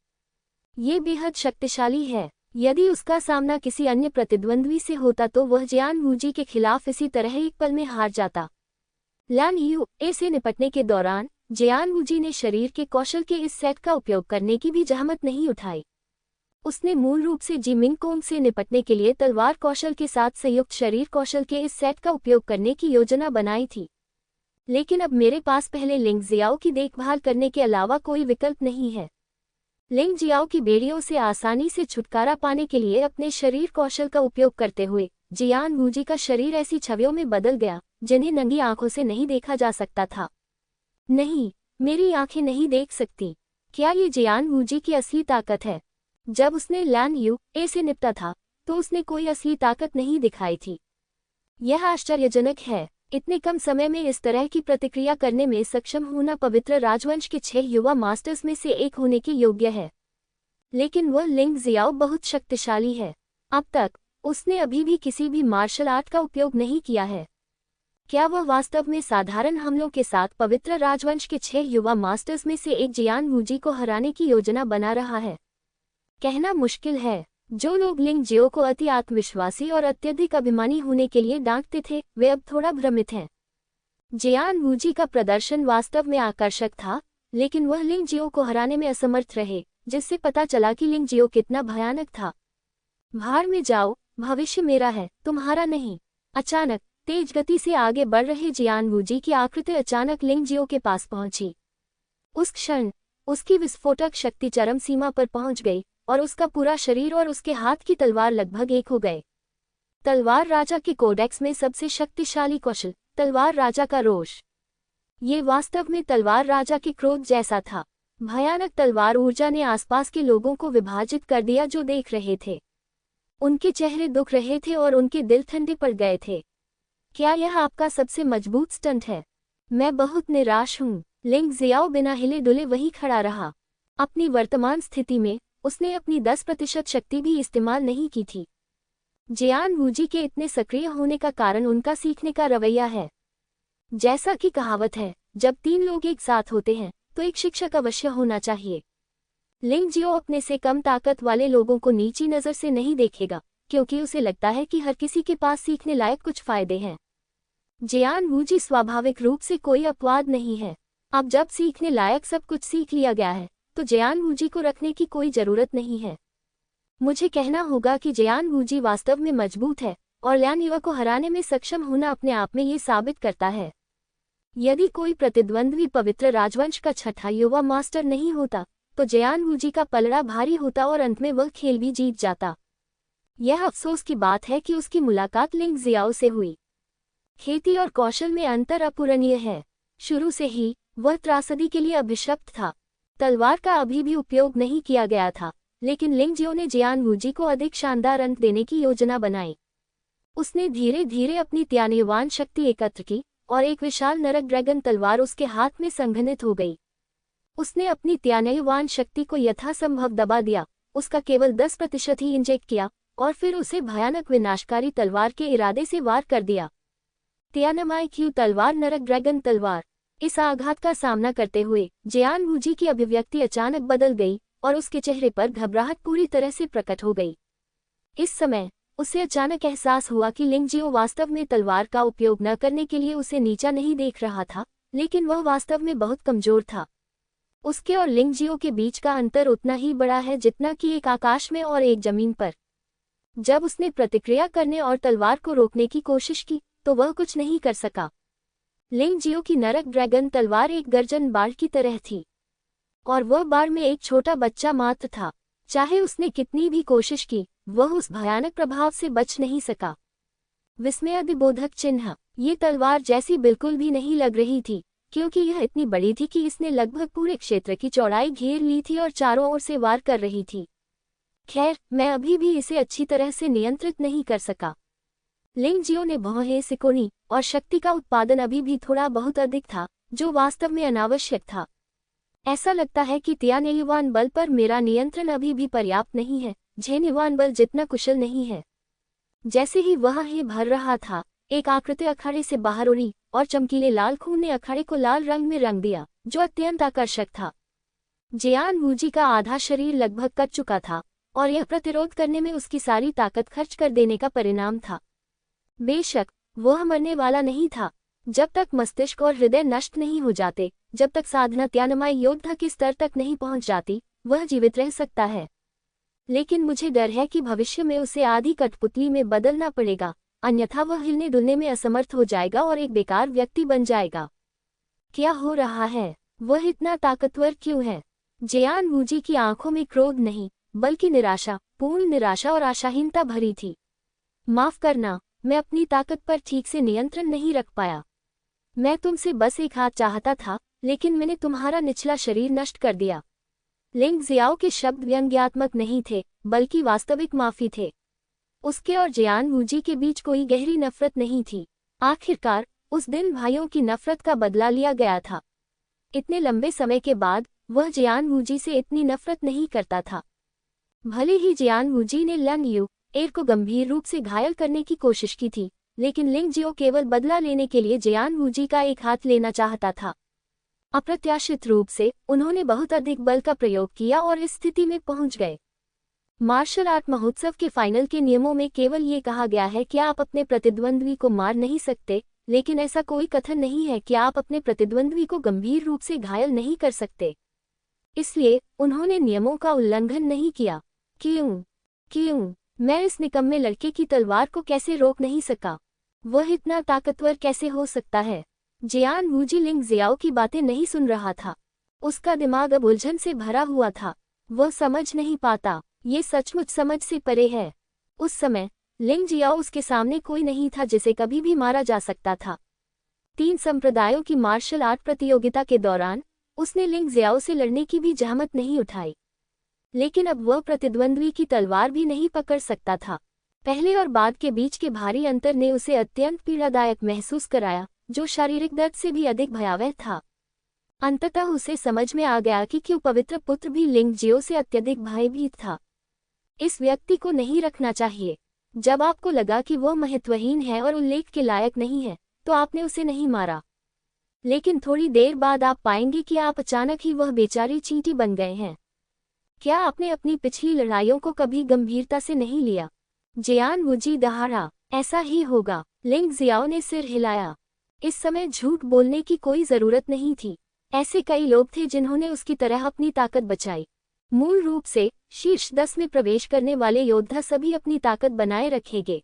ये बेहद शक्तिशाली है। यदि उसका सामना किसी अन्य प्रतिद्वंद्वी से होता तो वह जियान वूजी के खिलाफ इसी तरह एक पल में हार जाता। लैन यू ए से निपटने के दौरान जियान वूजी ने शरीर के कौशल के इस सेट का उपयोग करने की भी जहमत नहीं उठाई। उसने मूल रूप से जिमिंग कोंग से निपटने के लिए तलवार कौशल के साथ संयुक्त शरीर कौशल के इस सेट का उपयोग करने की योजना बनाई थी। लेकिन अब मेरे पास पहले लिंगजियाओ की देखभाल करने के अलावा कोई विकल्प नहीं है। लिंगजियाओ की बेड़ियों से आसानी से छुटकारा पाने के लिए अपने शरीर कौशल का उपयोग करते हुए जियान वूजी का शरीर ऐसी छवियों में बदल गया जिन्हें नंगी आंखों से नहीं देखा जा सकता था। नहीं, मेरी आंखें नहीं देख सकती। क्या ये जियान वूजी की असली ताकत है? जब उसने लैन यू ए से निपटा था तो उसने कोई असली ताकत नहीं दिखाई थी। यह आश्चर्यजनक है। इतने कम समय में इस तरह की प्रतिक्रिया करने में सक्षम होना पवित्र राजवंश के 6 युवा मास्टर्स में से एक होने के योग्य है। लेकिन वह लिंगजियाओ बहुत शक्तिशाली है। अब तक उसने अभी भी किसी भी मार्शल आर्ट का उपयोग नहीं किया है। क्या वह वास्तव में साधारण हमलों के साथ पवित्र राजवंश के 6 युवा मास्टर्स में से एक जियान वूजी को हराने की योजना बना रहा है? कहना मुश्किल है। जो लोग लिंग जियो को अति आत्मविश्वासी और अत्यधिक अभिमानी होने के लिए डांटते थे, वे अब थोड़ा भ्रमित हैं। जियान वूजी का प्रदर्शन वास्तव में आकर्षक था, लेकिन वह लिंग जियो को हराने में असमर्थ रहे, जिससे पता चला कि लिंग जियो कितना भयानक था। भाड़ में जाओ, भविष्य मेरा है, तुम्हारा नहीं। अचानक तेज गति से आगे बढ़ रहे जियान वूजी की आकृति अचानक लिंग जियो के पास पहुंची। उस क्षण उसकी विस्फोटक शक्ति चरम सीमा पर पहुंच गई और उसका पूरा शरीर और उसके हाथ की तलवार लगभग एक हो गए। तलवार राजा के कोडेक्स में सबसे शक्तिशाली कौशल, तलवार राजा का रोष। ये वास्तव में तलवार राजा के क्रोध जैसा था। भयानक तलवार ऊर्जा ने आसपास के लोगों को विभाजित कर दिया जो देख रहे थे। उनके चेहरे दुख रहे थे और उनके दिल ठंडे पड़ गए थे। क्या यह आपका सबसे मजबूत स्टंट है? मैं बहुत निराश हूँ। लिंग जियाओ बिना हिले डुले वहीं खड़ा रहा। अपनी वर्तमान स्थिति में उसने अपनी 10% शक्ति भी इस्तेमाल नहीं की थी। जियान वूजी के इतने सक्रिय होने का कारण उनका सीखने का रवैया है। जैसा कि कहावत है, जब 3 लोग एक साथ होते हैं तो एक शिक्षक अवश्य होना चाहिए। लिंग जियो अपने से कम ताकत वाले लोगों को नीची नज़र से नहीं देखेगा, क्योंकि उसे लगता है कि हर किसी के पास सीखने लायक कुछ फायदे हैं। जियान वूजी स्वाभाविक रूप से कोई अपवाद नहीं है। अब जब सीखने लायक सब कुछ सीख लिया गया है, तो जियान वूजी को रखने की कोई जरूरत नहीं है। मुझे कहना होगा कि जियान वूजी वास्तव में मजबूत है, और ल्यान युवा को हराने में सक्षम होना अपने आप में ये साबित करता है। यदि कोई प्रतिद्वंद्वी पवित्र राजवंश का छठा युवा मास्टर नहीं होता, तो जियान वूजी का पलड़ा भारी होता और अंत में वह खेल भी जीत जाता। यह अफसोस की बात है कि उसकी मुलाकात लिंग जियाओ से हुई। खेती और कौशल में अंतर अपूरणीय है। शुरू से ही वह त्रासदी के लिए अभिशप्त था। तलवार का अभी भी उपयोग नहीं किया गया था, लेकिन लिंग जियो ने जियान वूजी को अधिक शानदार अंत देने की योजना बनाई। उसने धीरे धीरे अपनी त्यान्यवान शक्ति एकत्र की और एक विशाल नरक ड्रैगन तलवार उसके हाथ में संघनित हो गई। उसने अपनी त्यान्यवान शक्ति को यथासंभव दबा दिया, उसका केवल 10% ही इंजेक्ट किया और फिर उसे भयानक विनाशकारी तलवार के इरादे से वार कर दिया। त्यानमाई क्यू तलवार, नरक ड्रैगन तलवार। इस आघात का सामना करते हुए जियान वूजी की अभिव्यक्ति अचानक बदल गई और उसके चेहरे पर घबराहट पूरी तरह से प्रकट हो गई। इस समय उसे अचानक एहसास हुआ कि लिंग जियो वास्तव में तलवार का उपयोग न करने के लिए उसे नीचा नहीं देख रहा था, लेकिन वह वास्तव में बहुत कमजोर था। उसके और लिंग जियो के बीच का अंतर उतना ही बड़ा है जितना कि एक आकाश में और एक जमीन पर। जब उसने प्रतिक्रिया करने और तलवार को रोकने की कोशिश की, तो वह कुछ नहीं कर सका। लिंग जियो की नरक ड्रैगन तलवार एक गर्जन बाढ़ की तरह थी, और वह बाढ़ में एक छोटा बच्चा मात्र था। चाहे उसने कितनी भी कोशिश की, वह उस भयानक प्रभाव से बच नहीं सका। विस्मयादिबोधक चिन्ह। ये तलवार जैसी बिल्कुल भी नहीं लग रही थी, क्योंकि यह इतनी बड़ी थी कि इसने लगभग पूरे क्षेत्र की चौड़ाई घेर ली थी और चारों ओर से वार कर रही थी। खैर, मैं अभी भी इसे अच्छी तरह से नियंत्रित नहीं कर सका। लिंग जियो ने भौहें सिकोड़ी और शक्ति का उत्पादन अभी भी थोड़ा बहुत अधिक था, जो वास्तव में अनावश्यक था। ऐसा लगता है कि त्यान्यवान बल पर मेरा नियंत्रण अभी भी पर्याप्त नहीं है। झेन्यवान बल जितना कुशल नहीं है। जैसे ही वह ही भर रहा था, एक आकृति अखाड़े से बाहर उड़ी और चमकीले लाल खून ने अखाड़े को लाल रंग में रंग दिया, जो अत्यंत आकर्षक था। जियान वूजी का आधा शरीर लगभग कट चुका था, और यह प्रतिरोध करने में उसकी सारी ताकत खर्च कर देने का परिणाम था। बेशक वह मरने वाला नहीं था। जब तक मस्तिष्क और हृदय नष्ट नहीं हो जाते, जब तक साधना त्यानमाई योद्धा के स्तर तक नहीं पहुंच जाती, वह जीवित रह सकता है। लेकिन मुझे डर है कि भविष्य में उसे आधी कठपुतली में बदलना पड़ेगा, अन्यथा वह हिलने डुलने में असमर्थ हो जाएगा और एक बेकार व्यक्ति बन जाएगा। क्या हो रहा है? वह इतना ताकतवर क्यों है? जियान वूजी की आंखों में क्रोध नहीं, बल्कि निराशा, पूर्ण निराशा और आशाहीनता भरी थी। माफ करना, मैं अपनी ताकत पर ठीक से नियंत्रण नहीं रख पाया। मैं तुमसे बस एक हाथ चाहता था, लेकिन मैंने तुम्हारा निचला शरीर नष्ट कर दिया। लिंग जियाओ के शब्द व्यंग्यात्मक नहीं थे, बल्कि वास्तविक माफी थे। उसके और जियान वूजी के बीच कोई गहरी नफरत नहीं थी। आखिरकार उस दिन भाइयों की नफरत का बदला लिया गया था। इतने लंबे समय के बाद वह जियान वूजी से इतनी नफरत नहीं करता था। भले ही जियान वूजी ने लंग यू एर को गंभीर रूप से घायल करने की कोशिश की थी, लेकिन लिंग जियो केवल बदला लेने के लिए जियान वूजी का एक हाथ लेना चाहता था। अप्रत्याशित रूप से उन्होंने बहुत अधिक बल का प्रयोग किया और इस स्थिति में पहुंच गए। मार्शल आर्ट महोत्सव के फाइनल के नियमों में केवल ये कहा गया है कि आप अपने प्रतिद्वंद्वी को मार नहीं सकते, लेकिन ऐसा कोई कथन नहीं है कि आप अपने प्रतिद्वंद्वी को गंभीर रूप से घायल नहीं कर सकते। इसलिए उन्होंने नियमों का उल्लंघन नहीं किया। क्यों मैं इस निकम्मे लड़के की तलवार को कैसे रोक नहीं सका? वह इतना ताकतवर कैसे हो सकता है? जियान वूजी लिंग जियाओ की बातें नहीं सुन रहा था। उसका दिमाग अब उलझन से भरा हुआ था। वह समझ नहीं पाता। ये सचमुच समझ से परे है। उस समय लिंग जियाओ उसके सामने कोई नहीं था जिसे कभी भी मारा जा सकता था। 3 संप्रदायों की मार्शल आर्ट प्रतियोगिता के दौरान उसने लिंग जियाओ से लड़ने की भी जहमत नहीं उठाई, लेकिन अब वह प्रतिद्वंद्वी की तलवार भी नहीं पकड़ सकता था। पहले और बाद के बीच के भारी अंतर ने उसे अत्यंत पीड़ादायक महसूस कराया, जो शारीरिक दर्द से भी अधिक भयावह था। अंततः उसे समझ में आ गया कि क्यों पवित्र पुत्र भी लिंग जियो से अत्यधिक भयभीत था। इस व्यक्ति को नहीं रखना चाहिए। जब आपको लगा कि वह महत्वहीन है और उल्लेख के लायक नहीं है, तो आपने उसे नहीं मारा। लेकिन थोड़ी देर बाद आप पाएंगे कि आप अचानक ही वह बेचारी चींटी बन गए हैं। क्या आपने अपनी पिछली लड़ाइयों को कभी गंभीरता से नहीं लिया? जियान वूजी दहाड़ा। ऐसा ही होगा। लिंग जियाओ ने सिर हिलाया। इस समय झूठ बोलने की कोई जरूरत नहीं थी। ऐसे कई लोग थे जिन्होंने उसकी तरह अपनी ताकत बचाई। मूल रूप से शीर्ष 10 में प्रवेश करने वाले योद्धा सभी अपनी ताकत बनाए रखेंगे।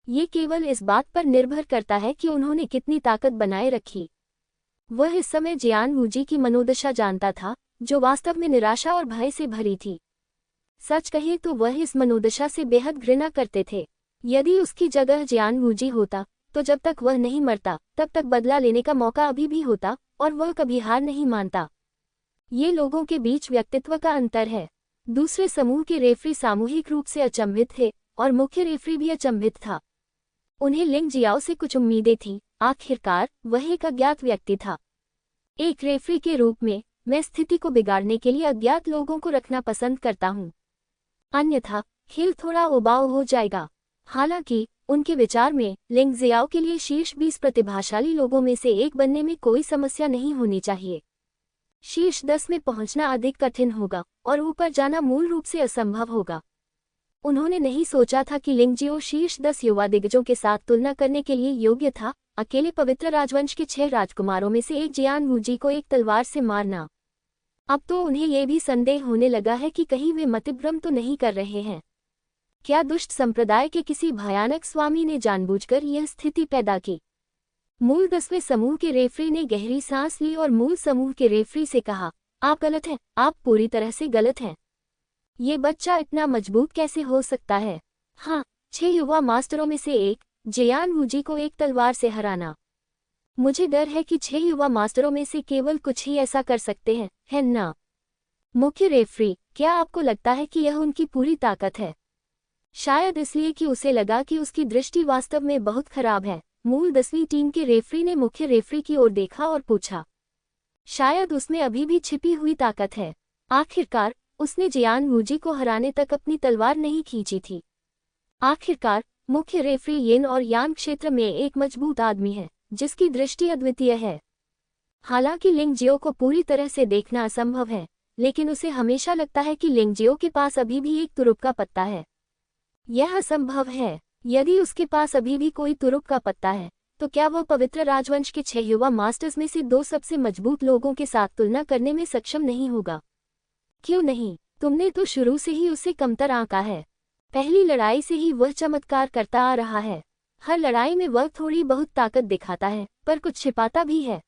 ये केवल इस बात पर निर्भर करता है कि उन्होंने कितनी ताकत बनाए रखी। वह इस समय जियान वूजी की मनोदशा जानता था, जो वास्तव में निराशा और भय से भरी थी। सच कहे तो वह इस मनोदशा से बेहद घृणा करते थे। यदि उसकी जगह जियान वूजी होता, तो जब तक वह नहीं मरता तब तक बदला लेने का मौका अभी भी होता और वह कभी हार नहीं मानता। ये लोगों के बीच व्यक्तित्व का अंतर है। दूसरे समूह के रेफरी सामूहिक रूप से अचंभित थे और मुख्य रेफरी भी अचंभित था। उन्हें लिंग जियाओ से कुछ उम्मीदें थीं। आखिरकार वह एक अज्ञात व्यक्ति था। एक रेफरी के रूप में मैं स्थिति को बिगाड़ने के लिए अज्ञात लोगों को रखना पसंद करता हूँ, अन्यथा खेल थोड़ा उबाऊ हो जाएगा। हालांकि उनके विचार में लिंग जियाओ के लिए शीर्ष 20 प्रतिभाशाली लोगों में से एक बनने में कोई समस्या नहीं होनी चाहिए। शीर्ष 10 में पहुंचना अधिक कठिन होगा और ऊपर जाना मूल रूप से असंभव होगा। उन्होंने नहीं सोचा था कि लिंग जियो शीर्ष 10 युवा दिग्गजों के साथ तुलना करने के लिए योग्य था। अकेले पवित्र राजवंश के 6 राजकुमारों में से एक जियान वूजी को एक तलवार से मारना। अब तो उन्हें यह भी संदेह होने लगा है कि कहीं वे मतिभ्रम तो नहीं कर रहे हैं। क्या दुष्ट संप्रदाय के किसी भयानक स्वामी ने जानबूझकर यह स्थिति पैदा की? मूल 10वें समूह के रेफरी ने गहरी सांस ली और मूल समूह के रेफरी से कहा, आप गलत हैं, आप पूरी तरह से गलत हैं। ये बच्चा इतना मजबूत कैसे हो सकता है? हाँ, 6 युवा मास्टरों में से एक, जियान वूजी को एक तलवार से हराना। मुझे डर है कि 6 युवा मास्टरों में से केवल कुछ ही ऐसा कर सकते हैं, है ना? मुख्य रेफरी, क्या आपको लगता है कि यह उनकी पूरी ताकत है? शायद इसलिए कि उसे लगा कि उसकी दृष्टि वास्तव में बहुत खराब है। मूल 10वीं टीम के रेफरी ने मुख्य रेफरी की ओर देखा और पूछा, शायद उसमें अभी भी छिपी हुई ताकत है। आखिरकार उसने जियान वूजी को हराने तक अपनी तलवार नहीं खींची थी। आखिरकार मुख्य रेफरी येन और यान क्षेत्र में एक मजबूत आदमी है जिसकी दृष्टि अद्वितीय है। हालांकि लिंग जियो को पूरी तरह से देखना असंभव है, लेकिन उसे हमेशा लगता है कि लिंग जियो के पास अभी भी एक तुरुप का पत्ता है। यह असंभव है। यदि उसके पास अभी भी कोई तुरुप का पत्ता है, तो क्या वह पवित्र राजवंश के 6 युवा मास्टर्स में से 2 सबसे मजबूत लोगों के साथ तुलना करने में सक्षम नहीं होगा? क्यों नहीं? तुमने तो शुरू से ही उसे कमतर आंका है। पहली लड़ाई से ही वह चमत्कार करता आ रहा है। हर लड़ाई में वह थोड़ी बहुत ताकत दिखाता है, पर कुछ छिपाता भी है।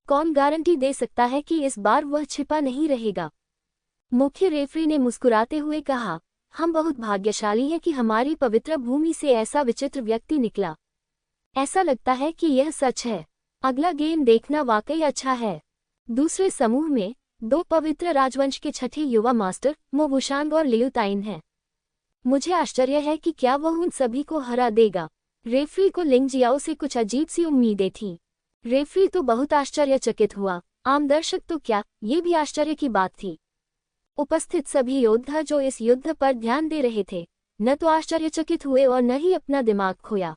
कौन गारंटी दे सकता है कि इस बार वह छिपा नहीं रहेगा? मुख्य रेफरी ने मुस्कुराते हुए कहा, हम बहुत भाग्यशाली हैं कि हमारी पवित्र भूमि से ऐसा विचित्र व्यक्ति निकला। ऐसा लगता है कि यह सच है। अगला गेम देखना वाकई अच्छा है। दूसरे समूह में 2 पवित्र राजवंश के 6ठे युवा मास्टर मो वुशांग और लियू ताइन हैं। मुझे आश्चर्य है कि क्या वह उन सभी को हरा देगा। रेफरी को लिंग जियाओ से कुछ अजीब सी उम्मीदें थीं। रेफरी तो बहुत आश्चर्यचकित हुआ। आम दर्शक तो क्या, ये भी आश्चर्य की बात थी। उपस्थित सभी योद्धा जो इस युद्ध पर ध्यान दे रहे थे, न तो आश्चर्यचकित हुए और न ही अपना दिमाग खोया।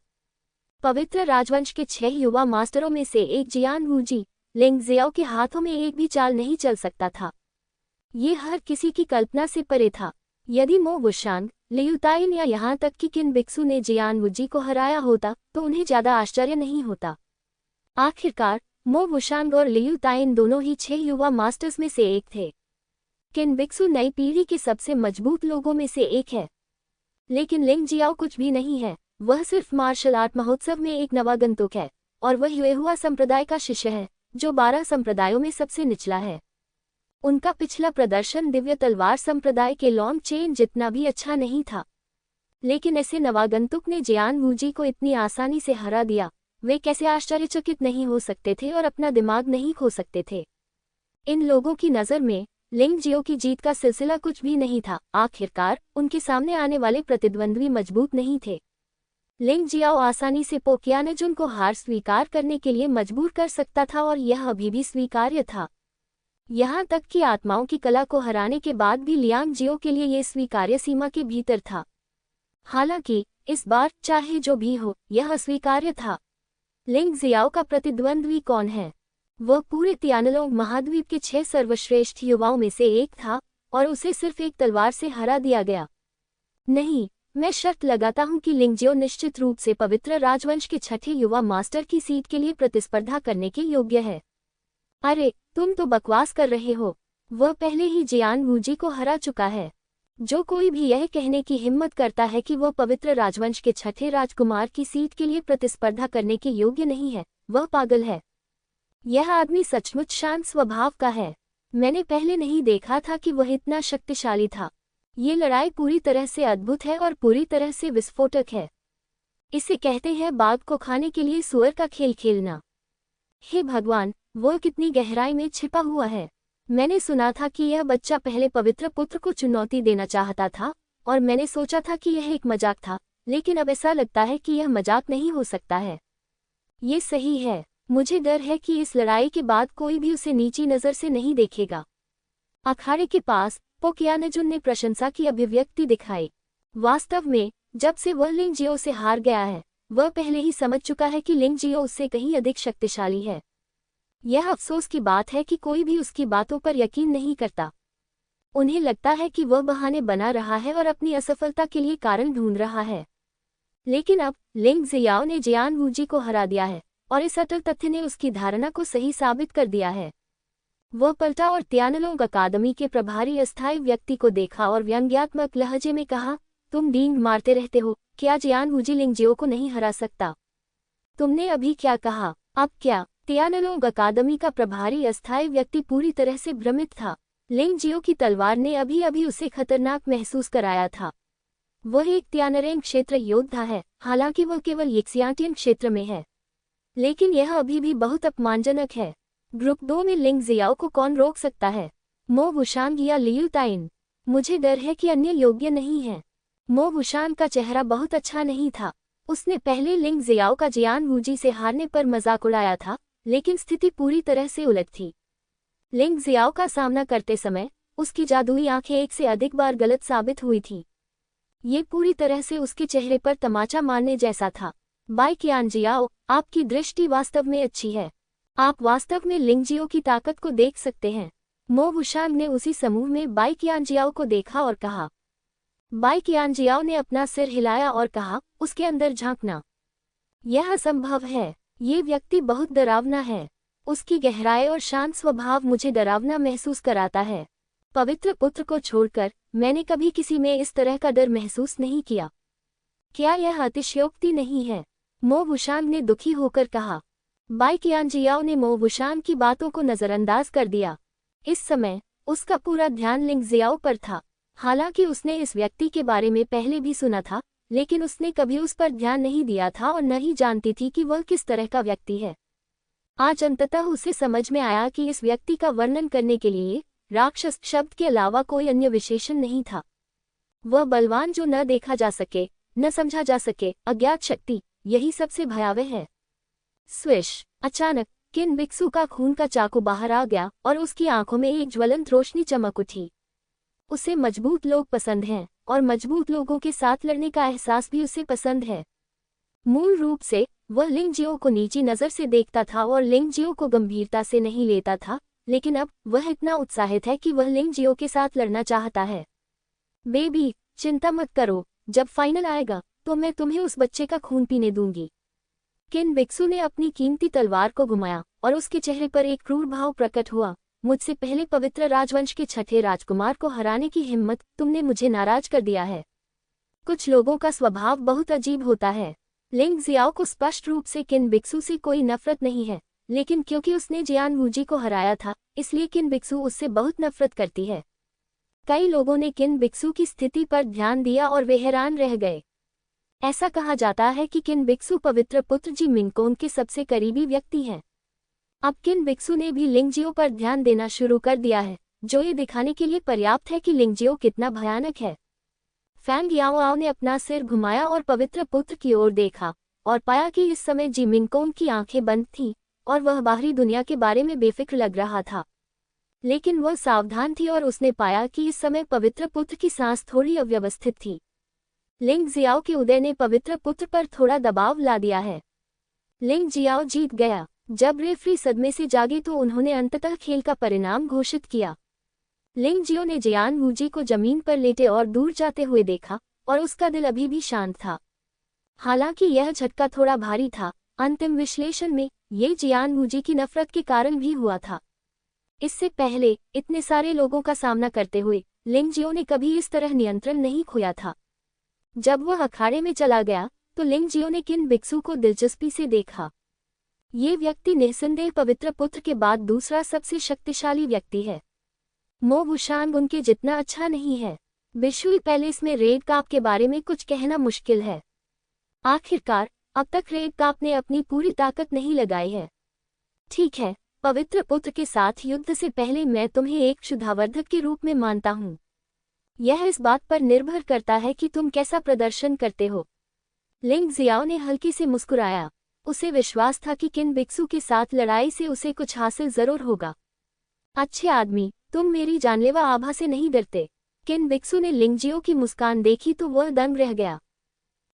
पवित्र राजवंश के 6 युवा मास्टरों में से एक जियान वूजी, लिंग जियाओ के हाथों में एक भी चाल नहीं चल सकता था। ये हर किसी की कल्पना से परे था। यदि मो वुशांग, लियू ताइन या यहाँ तक कि किन बिक्सू ने जियान वुजी को हराया होता तो उन्हें ज्यादा आश्चर्य नहीं होता। आखिरकार मो वुशांग और लियू ताइन दोनों ही 6 युवा मास्टर्स में से एक थे। किन बिक्सू नई पीढ़ी के सबसे मजबूत लोगों में से एक है, लेकिन लिंग जियाओ कुछ भी नहीं है। वह सिर्फ मार्शल आर्ट महोत्सव में एक नवागंतुक है और वह ह्यूएहुआ संप्रदाय का शिष्य है, जो 12 संप्रदायों में सबसे निचला है। उनका पिछला प्रदर्शन दिव्य तलवार संप्रदाय के लॉन्ग चेन जितना भी अच्छा नहीं था, लेकिन ऐसे नवागंतुक ने जियान वूजी को इतनी आसानी से हरा दिया। वे कैसे आश्चर्यचकित नहीं हो सकते थे और अपना दिमाग नहीं खो सकते थे। इन लोगों की नज़र में लिंग जियो की जीत का सिलसिला कुछ भी नहीं था। आखिरकार उनके सामने आने वाले प्रतिद्वंद्वी मजबूत नहीं थे। लिंग जियाओ आसानी से पो कियानजुन को हार स्वीकार करने के लिए मजबूर कर सकता था और यह अभी भी स्वीकार्य था। यहाँ तक कि आत्माओं की कला को हराने के बाद भी लियांग जियो के लिए यह स्वीकार्य सीमा के भीतर था। हालांकि इस बार चाहे जो भी हो, यह अस्वीकार्य था। लिंग जियाओ का प्रतिद्वंद्वी कौन है? वह पूरे तियानलोंग महाद्वीप के 6 सर्वश्रेष्ठ युवाओं में से एक था और उसे सिर्फ एक तलवार से हरा दिया गया। नहीं, मैं शर्त लगाता हूं कि लिंग जियो निश्चित रूप से पवित्र राजवंश के 6ठे युवा मास्टर की सीट के लिए प्रतिस्पर्धा करने के योग्य है। अरे, तुम तो बकवास कर रहे हो। वह पहले ही जियान वूजी को हरा चुका है। जो कोई भी यह कहने की हिम्मत करता है कि वह पवित्र राजवंश के 6ठे राजकुमार की सीट के लिए प्रतिस्पर्धा करने के योग्य नहीं है, वह पागल है। यह आदमी सचमुच शांत स्वभाव का है। मैंने पहले नहीं देखा था कि वह इतना शक्तिशाली था। ये लड़ाई पूरी तरह से अद्भुत है और पूरी तरह से विस्फोटक है। इसे कहते हैं बाघ को खाने के लिए सुअर का खेल खेलना। हे भगवान, वह कितनी गहराई में छिपा हुआ है। मैंने सुना था कि यह बच्चा पहले पवित्र पुत्र को चुनौती देना चाहता था और मैंने सोचा था कि यह एक मजाक था, लेकिन अब ऐसा लगता है कि यह मजाक नहीं हो सकता है। ये सही है। मुझे डर है कि इस लड़ाई के बाद कोई भी उसे नीची नज़र से नहीं देखेगा। अखाड़े के पास पो कियानजुन ने प्रशंसा की अभिव्यक्ति दिखाई। वास्तव में जब से वह लिंग जियो से हार गया है, वह पहले ही समझ चुका है कि लिंग जियो उससे कहीं अधिक शक्तिशाली है। यह अफसोस की बात है कि कोई भी उसकी बातों पर यकीन नहीं करता। उन्हें लगता है कि वह बहाने बना रहा है और अपनी असफलता के लिए कारण ढूंढ रहा है। लेकिन अब लिंग जियाओ ने जियान वूजी को हरा दिया है और इस अटल तथ्य ने उसकी धारणा को सही साबित कर दिया है। वह पलटा और तियानलोंग अकादमी के प्रभारी अस्थायी व्यक्ति को देखा और व्यंग्यात्मक लहजे में कहा, तुम डींग मारते रहते हो, क्या जियान वूजी लिंग जियो को नहीं हरा सकता? तुमने अभी क्या कहा? अब क्या? तियानलोंग अकादमी का प्रभारी अस्थायी व्यक्ति पूरी तरह से भ्रमित था। लिंग जियो की तलवार ने अभी अभी उसे खतरनाक महसूस कराया था। वह एक तियानरेंग क्षेत्र योद्धा है, हालांकि वह केवल यिक्सियांटियन क्षेत्र में है, लेकिन यह अभी भी बहुत अपमानजनक है। ग्रुप 2 में लिंग जियाओ को कौन रोक सकता है? मो वुशांग या लियू ताइन? मुझे डर है कि अन्य योग्य नहीं है। मो वुशांग का चेहरा बहुत अच्छा नहीं था। उसने पहले लिंग जियाओ का जियान वूजी से हारने पर मजाक उड़ाया था, लेकिन स्थिति पूरी तरह से उलट थी। लिंग जियाओ का सामना करते समय उसकी जादुई आंखें एक से अधिक बार गलत साबित हुई थीं। ये पूरी तरह से उसके चेहरे पर तमाचा मारने जैसा था। बाई कियान जियाओ, आपकी दृष्टि वास्तव में अच्छी है। आप वास्तव में लिंग जियो की ताकत को देख सकते हैं। मो वुशांग ने उसी समूह में बाई कियान जियाओ को देखा और कहा। बाई कियान जियाओ ने अपना सिर हिलाया और कहा, उसके अंदर झांकना। यह असंभव है। ये व्यक्ति बहुत डरावना है। उसकी गहराई और शांत स्वभाव मुझे डरावना महसूस कराता है। पवित्र पुत्र को छोड़कर मैंने कभी किसी में इस तरह का डर महसूस नहीं किया। क्या यह अतिशयोक्ति नहीं है? मो वुशांग ने दुखी होकर कहा। बाई कियान जियाओ ने मो वुशांग की बातों को नज़रअंदाज कर दिया। इस समय उसका पूरा ध्यान लिंग जियाओ पर था। हालांकि उसने इस व्यक्ति के बारे में पहले भी सुना था, लेकिन उसने कभी उस पर ध्यान नहीं दिया था और न ही जानती थी कि वह किस तरह का व्यक्ति है। आज अंततः उसे समझ में आया कि इस व्यक्ति का वर्णन करने के लिए राक्षस शब्द के अलावा कोई अन्य विशेषण नहीं था। वह बलवान जो न देखा जा सके, न समझा जा सके, अज्ञात शक्ति, यही सबसे भयावह है। स्विश! अचानक किन बिक्सू का खून का चाकू बाहर आ गया और उसकी आंखों में एक ज्वलंत रोशनी चमक उठी। उसे मजबूत लोग पसंद हैं और मजबूत लोगों के साथ लड़ने का एहसास भी उसे पसंद है। मूल रूप से वह लिंग जियो को नीची नज़र से देखता था और लिंग जियो को गंभीरता से नहीं लेता था, लेकिन अब वह इतना उत्साहित है कि वह लिंग जियो के साथ लड़ना चाहता है। बेबी, चिंता मत करो, जब फाइनल आएगा तो मैं तुम्हें उस बच्चे का खून पीने दूंगी। किन बिक्सू ने अपनी कीमती तलवार को घुमाया और उसके चेहरे पर एक क्रूर भाव प्रकट हुआ। मुझसे पहले पवित्र राजवंश के छठे राजकुमार को हराने की हिम्मत, तुमने मुझे नाराज कर दिया है। कुछ लोगों का स्वभाव बहुत अजीब होता है। लिंग जियाओ को स्पष्ट रूप से किन बिक्सू से कोई नफरत नहीं है, लेकिन क्योंकि उसने जियान वूजी को हराया था, इसलिए किन बिक्सू उससे बहुत नफरत करती है। कई लोगों ने किन बिक्सू की स्थिति पर ध्यान दिया और वे हैरान रह गए। ऐसा कहा जाता है कि किन बिक्सू पवित्र पुत्र जी मिंगकोंग के सबसे करीबी व्यक्ति हैं। अब किन बिक्सू ने भी लिंगजियो पर ध्यान देना शुरू कर दिया है, जो ये दिखाने के लिए पर्याप्त है कि लिंगजियो कितना भयानक है। फैंग याओआओ ने अपना सिर घुमाया और पवित्र पुत्र की ओर देखा और पाया कि इस समय जी मिंगकोंग की आंखें बंद थीं और वह बाहरी दुनिया के बारे में बेफिक्र लग रहा था। लेकिन वह सावधान थी और उसने पाया कि इस समय पवित्र पुत्र की सांस थोड़ी अव्यवस्थित थी। लिंग जियाओ के उदय ने पवित्र पुत्र पर थोड़ा दबाव ला दिया है। लिंग जियाओ जीत गया। जब रेफरी सदमे से जागे तो उन्होंने अंततः खेल का परिणाम घोषित किया। लिंग जियो ने जियान वूजी को जमीन पर लेटे और दूर जाते हुए देखा और उसका दिल अभी भी शांत था। हालांकि यह झटका थोड़ा भारी था, अंतिम विश्लेषण में ये जियान वूजी की नफरत के कारण भी हुआ था। इससे पहले इतने सारे लोगों का सामना करते हुए लिंग जियो ने कभी इस तरह नियंत्रण नहीं खोया था। जब वह अखाड़े में चला गया तो लिंग जियो ने किन बिक्सू को दिलचस्पी से देखा। ये व्यक्ति निस्संदेह पवित्र पुत्र के बाद दूसरा सबसे शक्तिशाली व्यक्ति है। मो वुशांग उनके जितना अच्छा नहीं है। विशुई पैलेस में रेड काप के बारे में कुछ कहना मुश्किल है। आखिरकार अब तक रेड काप ने अपनी पूरी ताकत नहीं लगाई है। ठीक है, पवित्र पुत्र के साथ युद्ध से पहले मैं तुम्हें एक क्षुधावर्धक के रूप में मानता हूँ। यह इस बात पर निर्भर करता है कि तुम कैसा प्रदर्शन करते हो। लिंग जियाओ ने हल्की से मुस्कुराया। उसे विश्वास था कि किन बिक्सू के साथ लड़ाई से उसे कुछ हासिल जरूर होगा। अच्छे आदमी, तुम मेरी जानलेवा आभा से नहीं डरते। किन बिक्सू ने लिंगजियो की मुस्कान देखी तो वह दंग रह गया।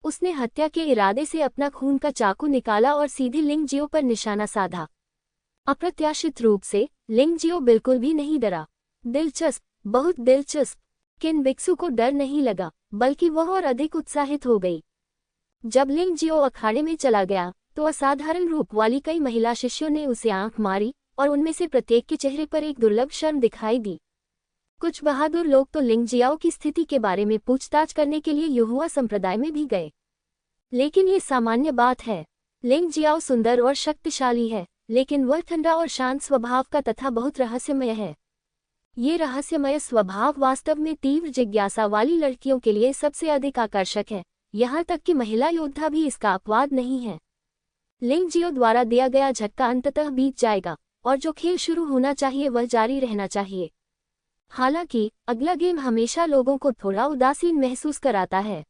उसने हत्या के इरादे से अपना खून का चाकू निकाला और सीधे लिंगजियो पर निशाना साधा। अप्रत्याशित रूप से लिंगजियो बिल्कुल भी नहीं डरा। दिलचस्प, बहुत दिलचस्प। किन बिक्सू को डर नहीं लगा, बल्कि वह और अधिक उत्साहित हो गई। जब लिंगजियो अखाड़े में चला गया तो असाधारण रूप वाली कई महिला शिष्यों ने उसे आंख मारी और उनमें से प्रत्येक के चेहरे पर एक दुर्लभ शर्म दिखाई दी। कुछ बहादुर लोग तो लिंग जियाओ की स्थिति के बारे में पूछताछ करने के लिए युहुआ संप्रदाय में भी गए। लेकिन ये सामान्य बात है। लिंग जियाओ सुंदर और शक्तिशाली है, लेकिन वह ठंडा और शांत स्वभाव का तथा बहुत रहस्यमय है। ये रहस्यमय स्वभाव वास्तव में तीव्र जिज्ञासा वाली लड़कियों के लिए सबसे अधिक आकर्षक है, यहाँ तक कि महिला योद्धा भी इसका अपवाद नहीं है। लिंग जियो द्वारा दिया गया झटका अंततः बीत जाएगा और जो खेल शुरू होना चाहिए वह जारी रहना चाहिए। हालांकि अगला गेम हमेशा लोगों को थोड़ा उदासीन महसूस कराता है।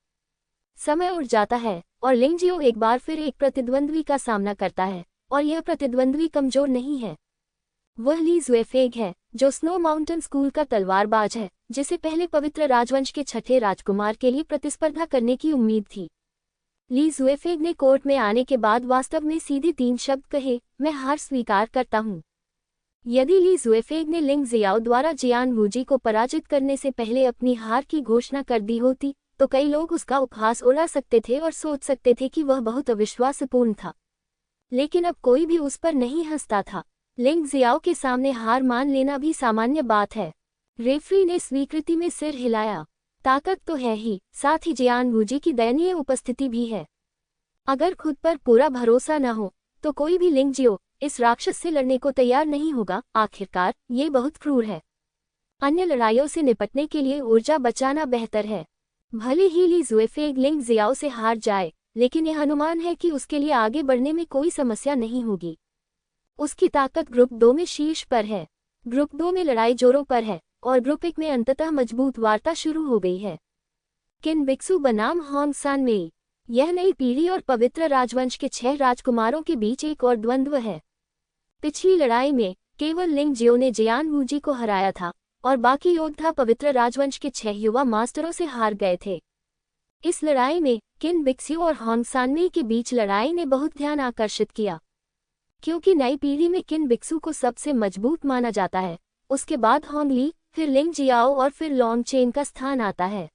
समय उड़ जाता है और लिंग जियो एक बार फिर एक प्रतिद्वंद्वी का सामना करता है और यह प्रतिद्वंद्वी कमजोर नहीं है। वह ली ज़ुएफेग है, जो स्नो माउंटेन स्कूल का तलवारबाज है, जिसे पहले पवित्र राजवंश के छठे राजकुमार के लिए प्रतिस्पर्धा करने की उम्मीद थी। ली ज़ुएफेग ने कोर्ट में आने के बाद वास्तव में सीधे 3 शब्द कहे, मैं हार स्वीकार करता हूँ। यदि ली ज़ुएफेग ने लिंग जियाओ द्वारा जियान वूजी को पराजित करने से पहले अपनी हार की घोषणा कर दी होती तो कई लोग उसका उपहास उड़ा सकते थे और सोच सकते थे कि वह बहुत अविश्वासपूर्ण था। लेकिन अब कोई भी उस पर नहीं हंसता था। लिंग जियाओ के सामने हार मान लेना भी सामान्य बात है। रेफरी ने स्वीकृति में सिर हिलाया। ताकत तो है ही, साथ ही जियान वूजी की दयनीय उपस्थिति भी है। अगर खुद पर पूरा भरोसा न हो तो कोई भी लिंग जियो इस राक्षस से लड़ने को तैयार नहीं होगा। आखिरकार ये बहुत क्रूर है। अन्य लड़ाइयों से निपटने के लिए ऊर्जा बचाना बेहतर है। भले ही ली ज़ुएफेग लिंग जियाओ से हार जाए, लेकिन यह अनुमान है कि उसके लिए आगे बढ़ने में कोई समस्या नहीं होगी। उसकी ताकत ग्रुप 2 में शीर्ष पर है। ग्रुप 2 में लड़ाई जोरों पर है और ग्रुप 1 में अंततः मजबूत वार्ता शुरू हो गई है। किन बिक्सू बनाम होंग सान मेई। यह नई पीढ़ी और पवित्र राजवंश के 6 राजकुमारों के बीच एक और द्वंद्व है। पिछली लड़ाई में केवल लिंग जियो ने जियान वूजी को हराया था और बाकी योद्धा पवित्र राजवंश के 6 युवा मास्टरों से हार गए थे। इस लड़ाई में किन बिक्सू और होंग सान मेई के बीच लड़ाई ने बहुत ध्यान आकर्षित किया। क्योंकि नई पीढ़ी में किन बिक्सू को सबसे मजबूत माना जाता है, उसके बाद होंग ली, फिर लिंग जियाओ और फिर लॉन्ग चेन का स्थान आता है।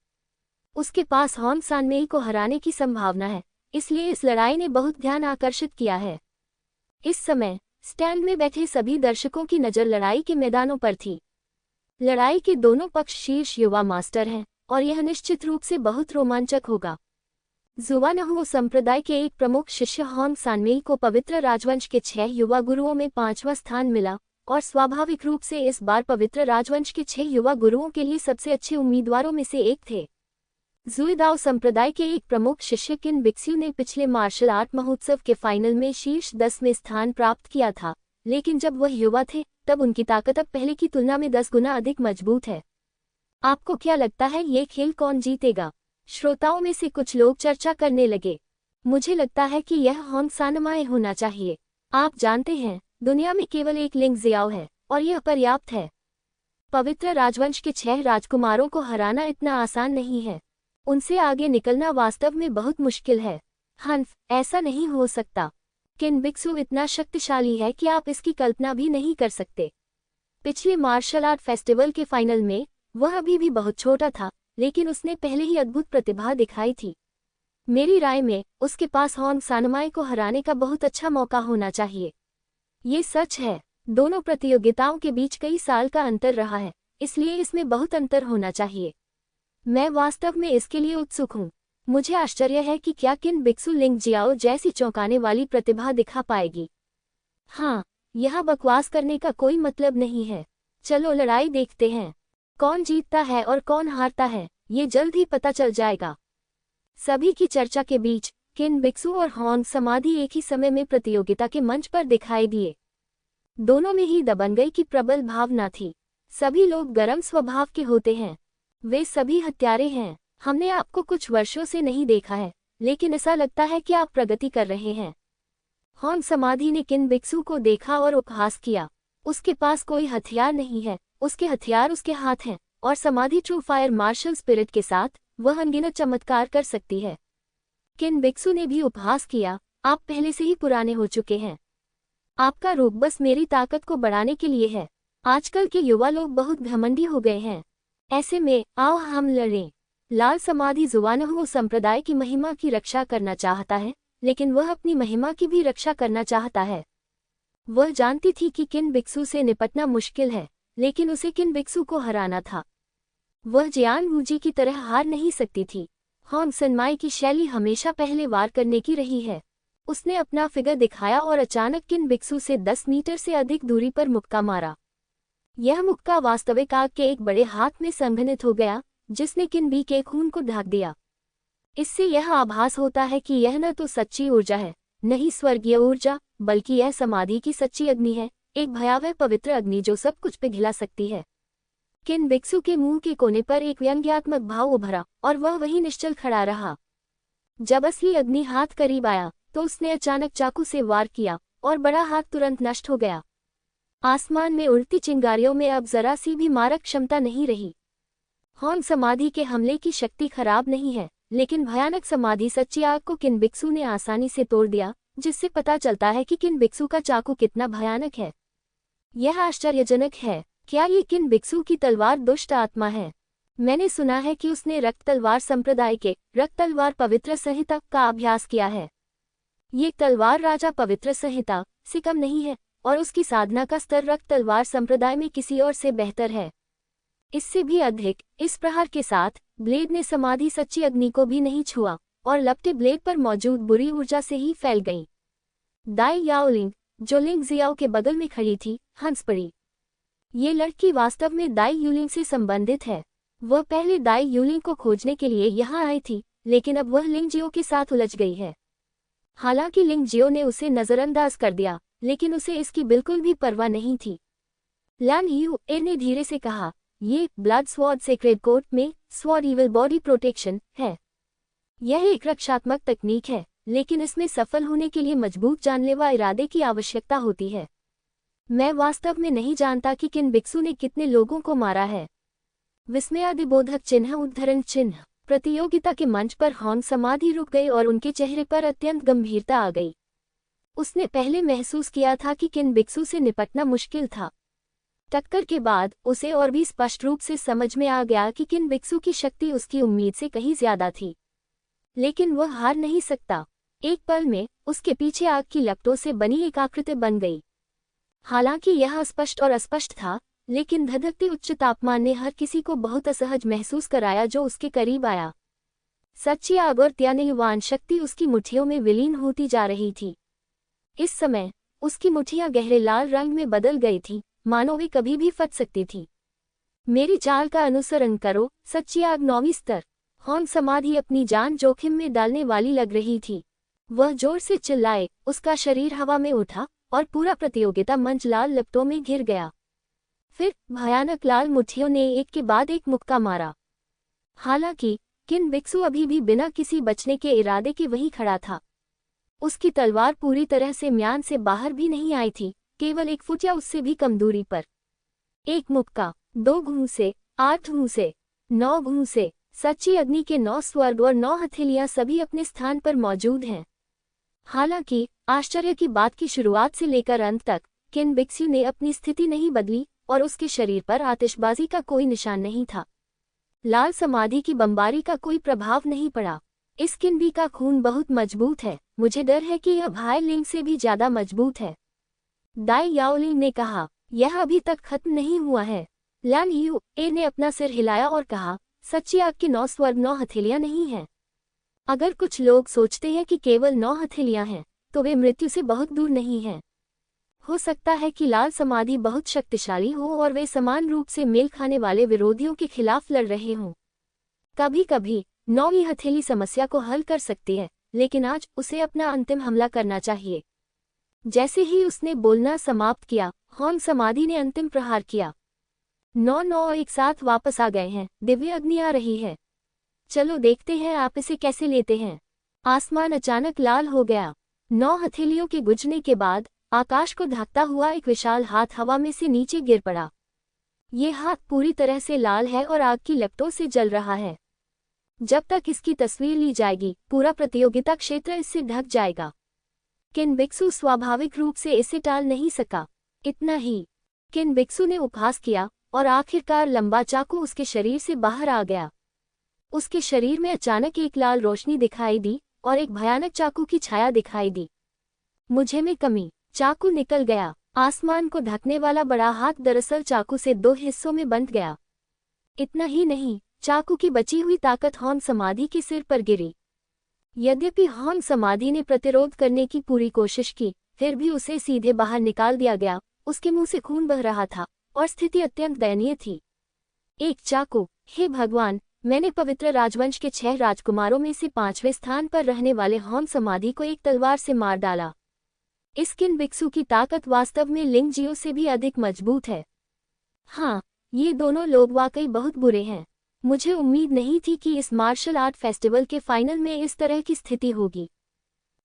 उसके पास होंग सानमेई को हराने की संभावना है, इसलिए इस लड़ाई ने बहुत ध्यान आकर्षित किया है। इस समय स्टैंड में बैठे सभी दर्शकों की नज़र लड़ाई के मैदानों पर थी। लड़ाई के दोनों पक्ष शीर्ष युवा मास्टर हैं और यह निश्चित रूप से बहुत रोमांचक होगा। जुवानहुओ संप्रदाय के एक प्रमुख शिष्य होंग सानमेई को पवित्र राजवंश के 6 युवा गुरुओं में 5वां स्थान मिला और स्वाभाविक रूप से इस बार पवित्र राजवंश के 6 युवा गुरुओं के लिए सबसे अच्छे उम्मीदवारों में से एक थे। जुइदाओ संप्रदाय के एक प्रमुख शिष्य किन बिक्स्यू ने पिछले मार्शल आर्ट महोत्सव के फाइनल में शीर्ष 10 में स्थान प्राप्त किया था, लेकिन जब वह युवा थे तब उनकी ताकत अब पहले की तुलना में 10 गुना अधिक मजबूत है। आपको क्या लगता है ये खेल कौन जीतेगा? श्रोताओं में से कुछ लोग चर्चा करने लगे। मुझे लगता है कि यह होंग सानमाई होना चाहिए। आप जानते हैं, दुनिया में केवल एक लिंग जियाओ है और यह पर्याप्त है। पवित्र राजवंश के 6 राजकुमारों को हराना इतना आसान नहीं है। उनसे आगे निकलना वास्तव में बहुत मुश्किल है। हन्फ, ऐसा नहीं हो सकता। किन बिक्सू इतना शक्तिशाली है कि आप इसकी कल्पना भी नहीं कर सकते। पिछले मार्शल आर्ट फेस्टिवल के फाइनल में वह अभी भी बहुत छोटा था, लेकिन उसने पहले ही अद्भुत प्रतिभा दिखाई थी। मेरी राय में उसके पास होंग सानमाई को हराने का बहुत अच्छा मौका होना चाहिए। ये सच है, दोनों प्रतियोगिताओं के बीच कई साल का अंतर रहा है, इसलिए इसमें बहुत अंतर होना चाहिए। मैं वास्तव में इसके लिए उत्सुक हूँ। मुझे आश्चर्य है कि क्या किन बिक्सू लिंग जियाओ जैसी चौंकाने वाली प्रतिभा दिखा पाएगी। हाँ, यह बकवास करने का कोई मतलब नहीं है। चलो लड़ाई देखते हैं। कौन जीतता है और कौन हारता है, ये जल्द ही पता चल जाएगा। सभी की चर्चा के बीच किन बिक्सू और होंग समाधि एक ही समय में प्रतियोगिता के मंच पर दिखाई दिए। दोनों में ही दबंगई की प्रबल भावना थी। सभी लोग गर्म स्वभाव के होते हैं। वे सभी हत्यारे हैं। हमने आपको कुछ वर्षों से नहीं देखा है, लेकिन ऐसा लगता है कि आप प्रगति कर रहे हैं। होंग समाधि ने किन बिक्सू को देखा और उपहास किया। उसके पास कोई हथियार नहीं है, उसके हथियार उसके हाथ हैं, और समाधि ट्रू फायर मार्शल स्पिरिट के साथ वह अनगिनत चमत्कार कर सकती है। किन बिक्सू ने भी उपहास किया, आप पहले से ही पुराने हो चुके हैं। आपका रूप बस मेरी ताकत को बढ़ाने के लिए है। आजकल के युवा लोग बहुत घमंडी हो गए हैं। ऐसे में आओ हम लड़ें। लाल समाधि जुवानहुओ संप्रदाय की महिमा की रक्षा करना चाहता है, लेकिन वह अपनी महिमा की भी रक्षा करना चाहता है। वह जानती थी कि किन बिक्सू से निपटना मुश्किल है, लेकिन उसे किन बिक्सू को हराना था। वह जियान वूजी की तरह हार नहीं सकती थी। होंग सनमाई की शैली हमेशा पहले वार करने की रही है। उसने अपना फिगर दिखाया और अचानक किन बिक्सू से 10 मीटर से अधिक दूरी पर मुक्का मारा। यह मुक्का वास्तविक आग के एक बड़े हाथ में संघनित हो गया, जिसने किन बी के खून को ढक दिया। इससे यह आभास होता है कि यह न तो सच्ची ऊर्जा है, न ही स्वर्गीय ऊर्जा, बल्कि यह समाधि की सच्ची अग्नि है, एक भयावह पवित्र अग्नि जो सब कुछ पिघला सकती है। किन बिक्सू के मुंह के कोने पर एक व्यंग्यात्मक भाव उभरा और वह वहीं निश्चल खड़ा रहा। जब असली अग्नि हाथ करीब आया तो उसने अचानक चाकू से वार किया और बड़ा हाथ तुरंत नष्ट हो गया। आसमान में उड़ती चिंगारियों में अब जरा सी भी मारक क्षमता नहीं रही। होंग समाधि के हमले की शक्ति खराब नहीं है, लेकिन भयानक समाधि सच्ची आग को किन बिक्सू ने आसानी से तोड़ दिया, जिससे पता चलता है कि किन बिक्सू का चाकू कितना भयानक है। यह आश्चर्यजनक है। क्या ये किन बिक्सू की तलवार दुष्ट आत्मा है? मैंने सुना है कि उसने रक्त तलवार संप्रदाय के रक्त तलवार पवित्र संहिता का अभ्यास किया है। ये तलवार राजा पवित्र संहिता से कम नहीं है और उसकी साधना का स्तर रक्त तलवार संप्रदाय में किसी और से बेहतर है। इससे भी अधिक, इस प्रहार के साथ ब्लेड ने समाधि सच्ची अग्नि को भी नहीं छुआ और लपटे ब्लेड पर मौजूद बुरी ऊर्जा से ही फैल गई। दाई याओलिंग, जो लिंग जियाओ के बगल में खड़ी थी, हंस पड़ी। ये लड़की वास्तव में दाई यूलिंग से संबंधित है। वह पहले दाई यूलिंग को खोजने के लिए यहाँ आई थी, लेकिन अब वह लिंग जियो के साथ उलझ गई है। हालांकि लिंग जियो ने उसे नजरअंदाज कर दिया, लेकिन उसे इसकी बिल्कुल भी परवाह नहीं थी। लैन यू ए ने धीरे से कहा, ये ब्लड स्वॉर्ड सेक्रेड कोर्ट में स्वॉर्ड इविल बॉडी प्रोटेक्शन है। यह एक रक्षात्मक तकनीक है, लेकिन इसमें सफल होने के लिए मजबूत जानलेवा इरादे की आवश्यकता होती है। मैं वास्तव में नहीं जानता कि किन बिक्सू ने कितने लोगों को मारा है। विस्मयादिबोधक चिन्ह उद्धरण चिन्ह। प्रतियोगिता के मंच पर होंग समाधि रुक गए और उनके चेहरे पर अत्यंत गंभीरता आ गई। उसने पहले महसूस किया था कि किन बिक्सू से निपटना मुश्किल था। टक्कर के बाद उसे और भी स्पष्ट रूप से समझ में आ गया कि किन बिक्सू की शक्ति उसकी उम्मीद से कहीं ज्यादा थी। लेकिन वह हार नहीं सकता। एक पल में उसके पीछे आग की लपटों से बनी एक आकृति बन गई। हालांकि यह स्पष्ट और अस्पष्ट था, लेकिन धधकते उच्च तापमान ने हर किसी को बहुत असहज महसूस कराया जो उसके करीब आया। सच्ची आग और त्यागवान शक्ति उसकी मुट्ठियों में विलीन होती जा रही थी। इस समय उसकी मुट्ठियां गहरे लाल रंग में बदल गई थीं, मानो वे कभी भी फट सकती थी। मेरी चाल का अनुसरण करो, सच्ची आग 9वीं स्तर। होम समाधि अपनी जान जोखिम में डालने वाली लग रही थी। वह जोर से चिल्लाए, उसका शरीर हवा में उठा और पूरा प्रतियोगिता मंच लाल लपटों में घिर गया। फिर भयानक लाल मुट्ठियों ने एक के बाद एक मुक्का मारा। हालांकि किन बिक्सू अभी भी बिना किसी बचने के इरादे के वहीं खड़ा था। उसकी तलवार पूरी तरह से म्यान से बाहर भी नहीं आई थी, केवल 1 फुट या उससे भी कम दूरी पर। एक मुक्का, 2 घूंसे, 8 घूंसे, 9 घूंसे। सच्ची अग्नि के 9 स्वर्ग और 9 हथेलियां सभी अपने स्थान पर मौजूद हैं। हालांकि आश्चर्य की बात की शुरुआत से लेकर अंत तक किन बिक्सू ने अपनी स्थिति नहीं बदली और उसके शरीर पर आतिशबाजी का कोई निशान नहीं था। लाल समाधि की बमबारी का कोई प्रभाव नहीं पड़ा। इस किनबी का खून बहुत मजबूत है, मुझे डर है कि यह भाई लिंग से भी ज्यादा मजबूत है। दाई याओलिंग ने कहा, यह अभी तक खत्म नहीं हुआ है। ल्यान यू ए ने अपना सिर हिलाया और कहा, सच्ची आग की 9 स्वर्ग 9 हथेलियां नहीं हैं। अगर कुछ लोग सोचते हैं कि केवल 9 हथेलियां हैं, तो वे मृत्यु से बहुत दूर नहीं हैं। हो सकता है कि लाल समाधि बहुत शक्तिशाली हो और वे समान रूप से मेल खाने वाले विरोधियों के खिलाफ लड़ रहे हों। कभी कभी 9वीं हथेली समस्या को हल कर सकती है, लेकिन आज उसे अपना अंतिम हमला करना चाहिए। जैसे ही उसने बोलना समाप्त किया, होम समाधि ने अंतिम प्रहार किया। 9 एक साथ वापस आ गए हैं, दिव्य अग्नि आ रही है। चलो देखते हैं आप इसे कैसे लेते हैं। आसमान अचानक लाल हो गया। 9 हथेलियों के गुजरने के बाद आकाश को ढकता हुआ एक विशाल हाथ हवा में से नीचे गिर पड़ा। ये हाथ पूरी तरह से लाल है और आग की लपटों से जल रहा है। जब तक इसकी तस्वीर ली जाएगी, पूरा प्रतियोगिता क्षेत्र इससे ढक जाएगा। किन बिक्सू स्वाभाविक रूप से इसे टाल नहीं सका। इतना ही, किन बिक्सू ने उपहास किया और आखिरकार लंबा चाकू उसके शरीर से बाहर आ गया। उसके शरीर में अचानक एक लाल रोशनी दिखाई दी और एक भयानक चाकू की छाया दिखाई दी। मुझे में कमी, चाकू निकल गया। आसमान को ढकने वाला बड़ा हाथ दरअसल चाकू से 2 हिस्सों में बंट गया। इतना ही नहीं, चाकू की बची हुई ताकत होम समाधि के सिर पर गिरी। यद्यपि होम समाधि ने प्रतिरोध करने की पूरी कोशिश की, फिर भी उसे सीधे बाहर निकाल दिया गया। उसके मुंह से खून बह रहा था और स्थिति अत्यंत दयनीय थी। एक चाकू, हे भगवान, मैंने पवित्र राजवंश के 6 राजकुमारों में से 5वें स्थान पर रहने वाले होम समाधि को एक तलवार से मार डाला। इस किन बिक्सू की ताकत वास्तव में लिंग जियो से भी अधिक मजबूत है। हाँ, ये दोनों लोग वाकई बहुत बुरे हैं। मुझे उम्मीद नहीं थी कि इस मार्शल आर्ट फेस्टिवल के फाइनल में इस तरह की स्थिति होगी।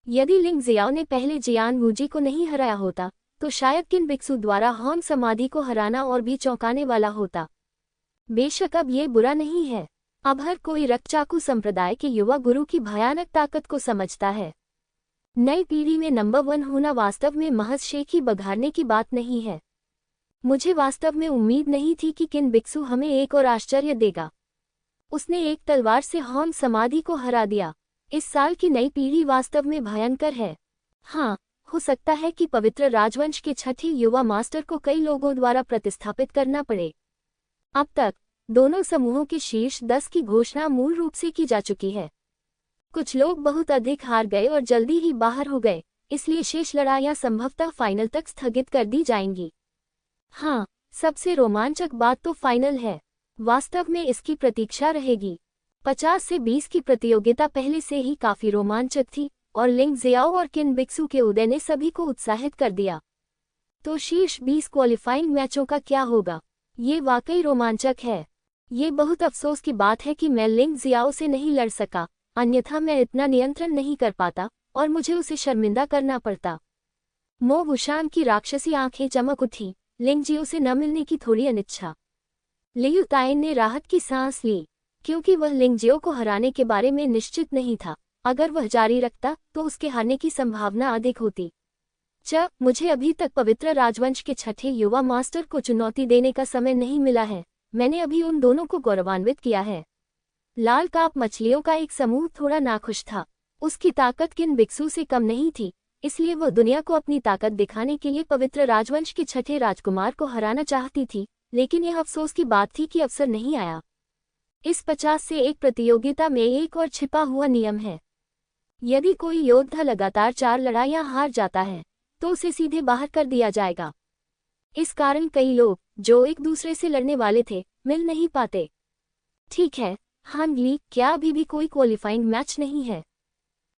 यदि लिंग जियाओ ने पहले जियान वूजी को नहीं हराया होता, तो शायद किन बिक्सू द्वारा होम समाधि को हराना और भी चौंकाने वाला होता। बेशक अब ये बुरा नहीं है। अब हर कोई रक्तचाकू संप्रदाय के युवा गुरु की भयानक ताकत को समझता है। नई पीढ़ी में नंबर 1 होना वास्तव में महज शेखी बघारने की बात नहीं है। मुझे वास्तव में उम्मीद नहीं थी कि किन बिक्सू हमें एक और आश्चर्य देगा। उसने एक तलवार से होम समाधि को हरा दिया। इस साल की नई पीढ़ी वास्तव में भयंकर है। हाँ, हो सकता है कि पवित्र राजवंश के 6ठे युवा मास्टर को कई लोगों द्वारा प्रतिस्थापित करना पड़े। अब तक दोनों समूहों के शीर्ष 10 की घोषणा मूल रूप से की जा चुकी है। कुछ लोग बहुत अधिक हार गए और जल्दी ही बाहर हो गए, इसलिए शेष लड़ाइयां संभवतः फाइनल तक स्थगित कर दी जाएंगी। हाँ, सबसे रोमांचक बात तो फाइनल है। वास्तव में इसकी प्रतीक्षा रहेगी। 50 से 20 की प्रतियोगिता पहले से ही काफी रोमांचक थी और लिंग जियाओ और किन बिक्सू के उदय ने सभी को उत्साहित कर दिया। तो शीर्ष 20 क्वालिफाइंग मैचों का क्या होगा? ये वाकई रोमांचक है। ये बहुत अफसोस की बात है कि मैं लिंग जियाओ से नहीं लड़ सका, अन्यथा मैं इतना नियंत्रण नहीं कर पाता और मुझे उसे शर्मिंदा करना पड़ता। मो वुशान की राक्षसी आंखें चमक उठी। लिंग जियो से न मिलने की थोड़ी अनिच्छा। लियू ताइन ने राहत की सांस ली, क्योंकि वह लिंग जियो को हराने के बारे में निश्चित नहीं था। अगर वह जारी रखता तो उसके हारने की संभावना अधिक होती। मुझे अभी तक पवित्र राजवंश के छठे युवा मास्टर को चुनौती देने का समय नहीं मिला है। मैंने अभी उन दोनों को गौरवान्वित किया है। लाल काप मछलियों का एक समूह थोड़ा नाखुश था। उसकी ताकत किन बिक्सू से कम नहीं थी, इसलिए वह दुनिया को अपनी ताकत दिखाने के लिए पवित्र राजवंश के छठे राजकुमार को हराना चाहती थी, लेकिन यह अफसोस की बात थी कि अवसर नहीं आया। इस 50 से 1 प्रतियोगिता में एक और छिपा हुआ नियम है। यदि कोई योद्धा लगातार 4 लड़ाइयां हार जाता है तो उसे सीधे बाहर कर दिया जाएगा। इस कारण कई लोग जो एक दूसरे से लड़ने वाले थे मिल नहीं पाते। ठीक है हांग ली, क्या अभी भी कोई क्वालिफाइंग मैच नहीं है?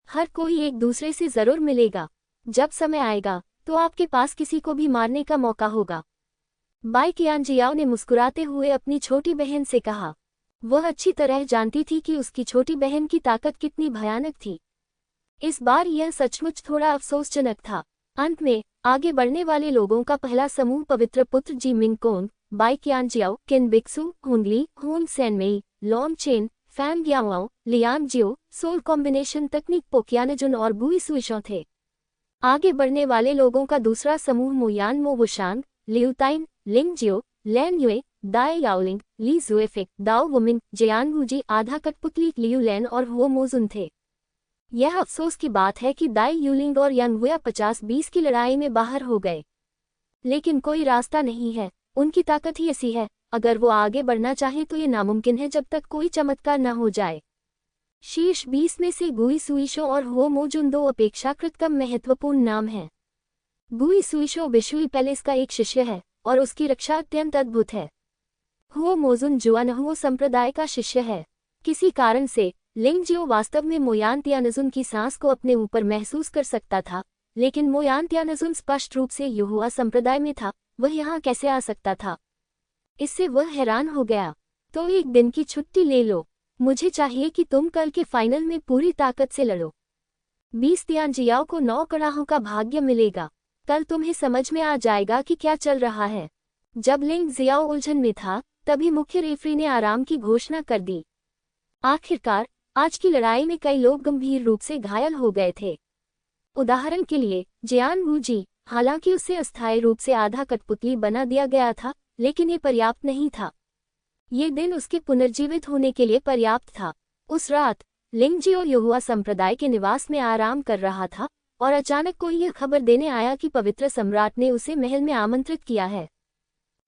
हर कोई एक दूसरे से जरूर मिलेगा। जब समय आएगा तो आपके पास किसी को भी मारने का मौका होगा। बाई कियांजियाओ ने मुस्कुराते हुए अपनी छोटी बहन से कहा। वह अच्छी तरह जानती थी कि उसकी छोटी बहन की ताकत कितनी भयानक थी। इस बार यह सचमुच थोड़ा अफसोसजनक था। अंत में आगे बढ़ने वाले लोगों का पहला समूह पवित्र पुत्र जी मिंगकोंग, Bai Qianjiao, Qin Bixu, Hongli, Hong Senmei, Long Chen, Fang Gyao, Liang Jiyo, soul combination तकनीक पोकियानजुन और बुई सुइशों थे। आगे बढ़ने वाले लोगों का दूसरा समूह मुयान मो वुशांग, लियुताइन, लिंग जियो, लैन युए, दाई याओलिंग, ली जुएफेक, दाओ वुमिन, जियान वुजी, आधा कठपुतली लियू लैन और हुओ मोजुन थे। यह अफसोस की बात है कि दाई यूलिंग और यंग हुआ 50-20 की लड़ाई में बाहर हो गए, लेकिन कोई रास्ता नहीं है। उनकी ताकत ही ऐसी है, अगर वो आगे बढ़ना चाहे तो ये नामुमकिन है जब तक कोई चमत्कार न हो जाए। शीर्ष 20 में से गुई सुइशो और हुओ मोजुन 2 अपेक्षाकृत कम महत्वपूर्ण नाम हैं। गुई सुइशो बिशुई पैलेस का एक शिष्य है और उसकी रक्षा अत्यंत अद्भुत है। हुओ मोजुन जुआनहुओ संप्रदाय का शिष्य है। किसी कारण से लिंग जियो वास्तव में मोयान त्यानजुन की सांस को अपने ऊपर महसूस कर सकता था, लेकिन मोयान त्यानजुन स्पष्ट रूप से युहुआ संप्रदाय में था। वह यहाँ कैसे आ सकता था? इससे वह हैरान हो गया। तो एक दिन की छुट्टी ले लो। मुझे चाहिए कि तुम कल के फाइनल में पूरी ताकत से लड़ो। 20 तियानजियाओ को 9 कड़ाहों का भाग्य मिलेगा। कल तुम्हें समझ में आ जाएगा कि क्या चल रहा है। जब लिंग जियाओ उलझन में था, तभी मुख्य रेफरी ने आराम की घोषणा कर दी। आखिरकार आज की लड़ाई में कई लोग गंभीर रूप से घायल हो गए थे। उदाहरण के लिए जियान वूजी, हालांकि उसे अस्थायी रूप से आधा कठपुतली बना दिया गया था, लेकिन ये पर्याप्त नहीं था। ये दिन उसके पुनर्जीवित होने के लिए पर्याप्त था। उस रात लिंग जियो युहुआ संप्रदाय के निवास में आराम कर रहा था और अचानक कोई यह खबर देने आया कि पवित्र सम्राट ने उसे महल में आमंत्रित किया है।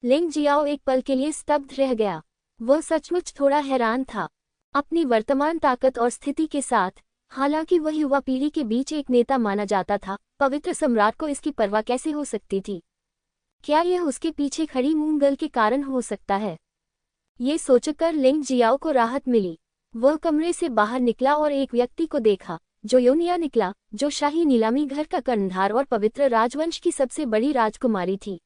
लिंग जियाओ एक पल के लिए स्तब्ध रह गया। वह सचमुच थोड़ा हैरान था। अपनी वर्तमान ताकत और स्थिति के साथ, हालांकि वह युवा पीढ़ी के बीच एक नेता माना जाता था, पवित्र सम्राट को इसकी परवाह कैसे हो सकती थी? क्या यह उसके पीछे खड़ी मूंगल के कारण हो सकता है? ये सोचकर लिंग जियाओ को राहत मिली। वह कमरे से बाहर निकला और एक व्यक्ति को देखा जो योनिया निकला, जो शाही नीलामी घर का कर्णधार और पवित्र राजवंश की सबसे बड़ी राजकुमारी थी।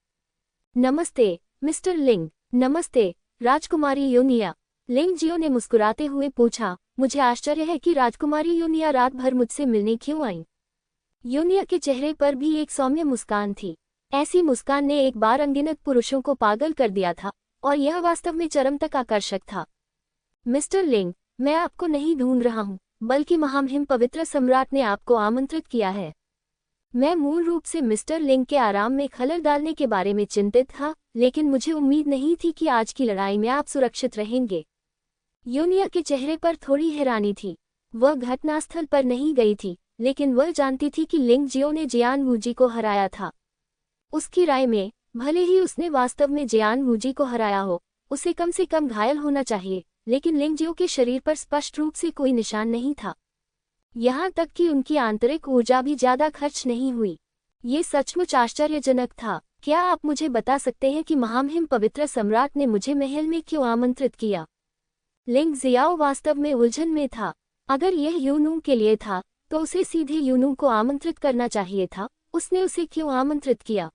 नमस्ते मिस्टर लिंग। नमस्ते राजकुमारी योनिया, लिंग जियो ने मुस्कुराते हुए पूछा। मुझे आश्चर्य है कि राजकुमारी योनिया रात भर मुझसे मिलने क्यों आई? योनिया के चेहरे पर भी एक सौम्य मुस्कान थी। ऐसी मुस्कान ने एक बार अनगिनत पुरुषों को पागल कर दिया था और यह वास्तव में चरम तक आकर्षक था। मिस्टर लिंग, मैं आपको नहीं ढूंढ रहा हूँ, बल्कि महामहिम पवित्र सम्राट ने आपको आमंत्रित किया है। मैं मूल रूप से मिस्टर लिंग के आराम में खलल डालने के बारे में चिंतित था, लेकिन मुझे उम्मीद नहीं थी कि आज की लड़ाई में आप सुरक्षित रहेंगे। योनिया के चेहरे पर थोड़ी हैरानी थी। वह घटनास्थल पर नहीं गई थी, लेकिन वह जानती थी कि लिंग जियो ने जियान वूजी को हराया था। उसकी राय में, भले ही उसने वास्तव में जियान वूजी को हराया हो, उसे कम से कम घायल होना चाहिए, लेकिन लिंग जियो के शरीर पर स्पष्ट रूप से कोई निशान नहीं था। यहाँ तक कि उनकी आंतरिक ऊर्जा भी ज्यादा खर्च नहीं हुई। ये सचमुच आश्चर्यजनक था। क्या आप मुझे बता सकते हैं कि महामहिम पवित्र सम्राट ने मुझे महल में क्यों आमंत्रित किया? लिंग जियाओ वास्तव में उलझन में था। अगर यह यूनू के लिए था, तो उसे सीधे यूनू को आमंत्रित करना चाहिए था। उसने उसे क्यों आमंत्रित किया?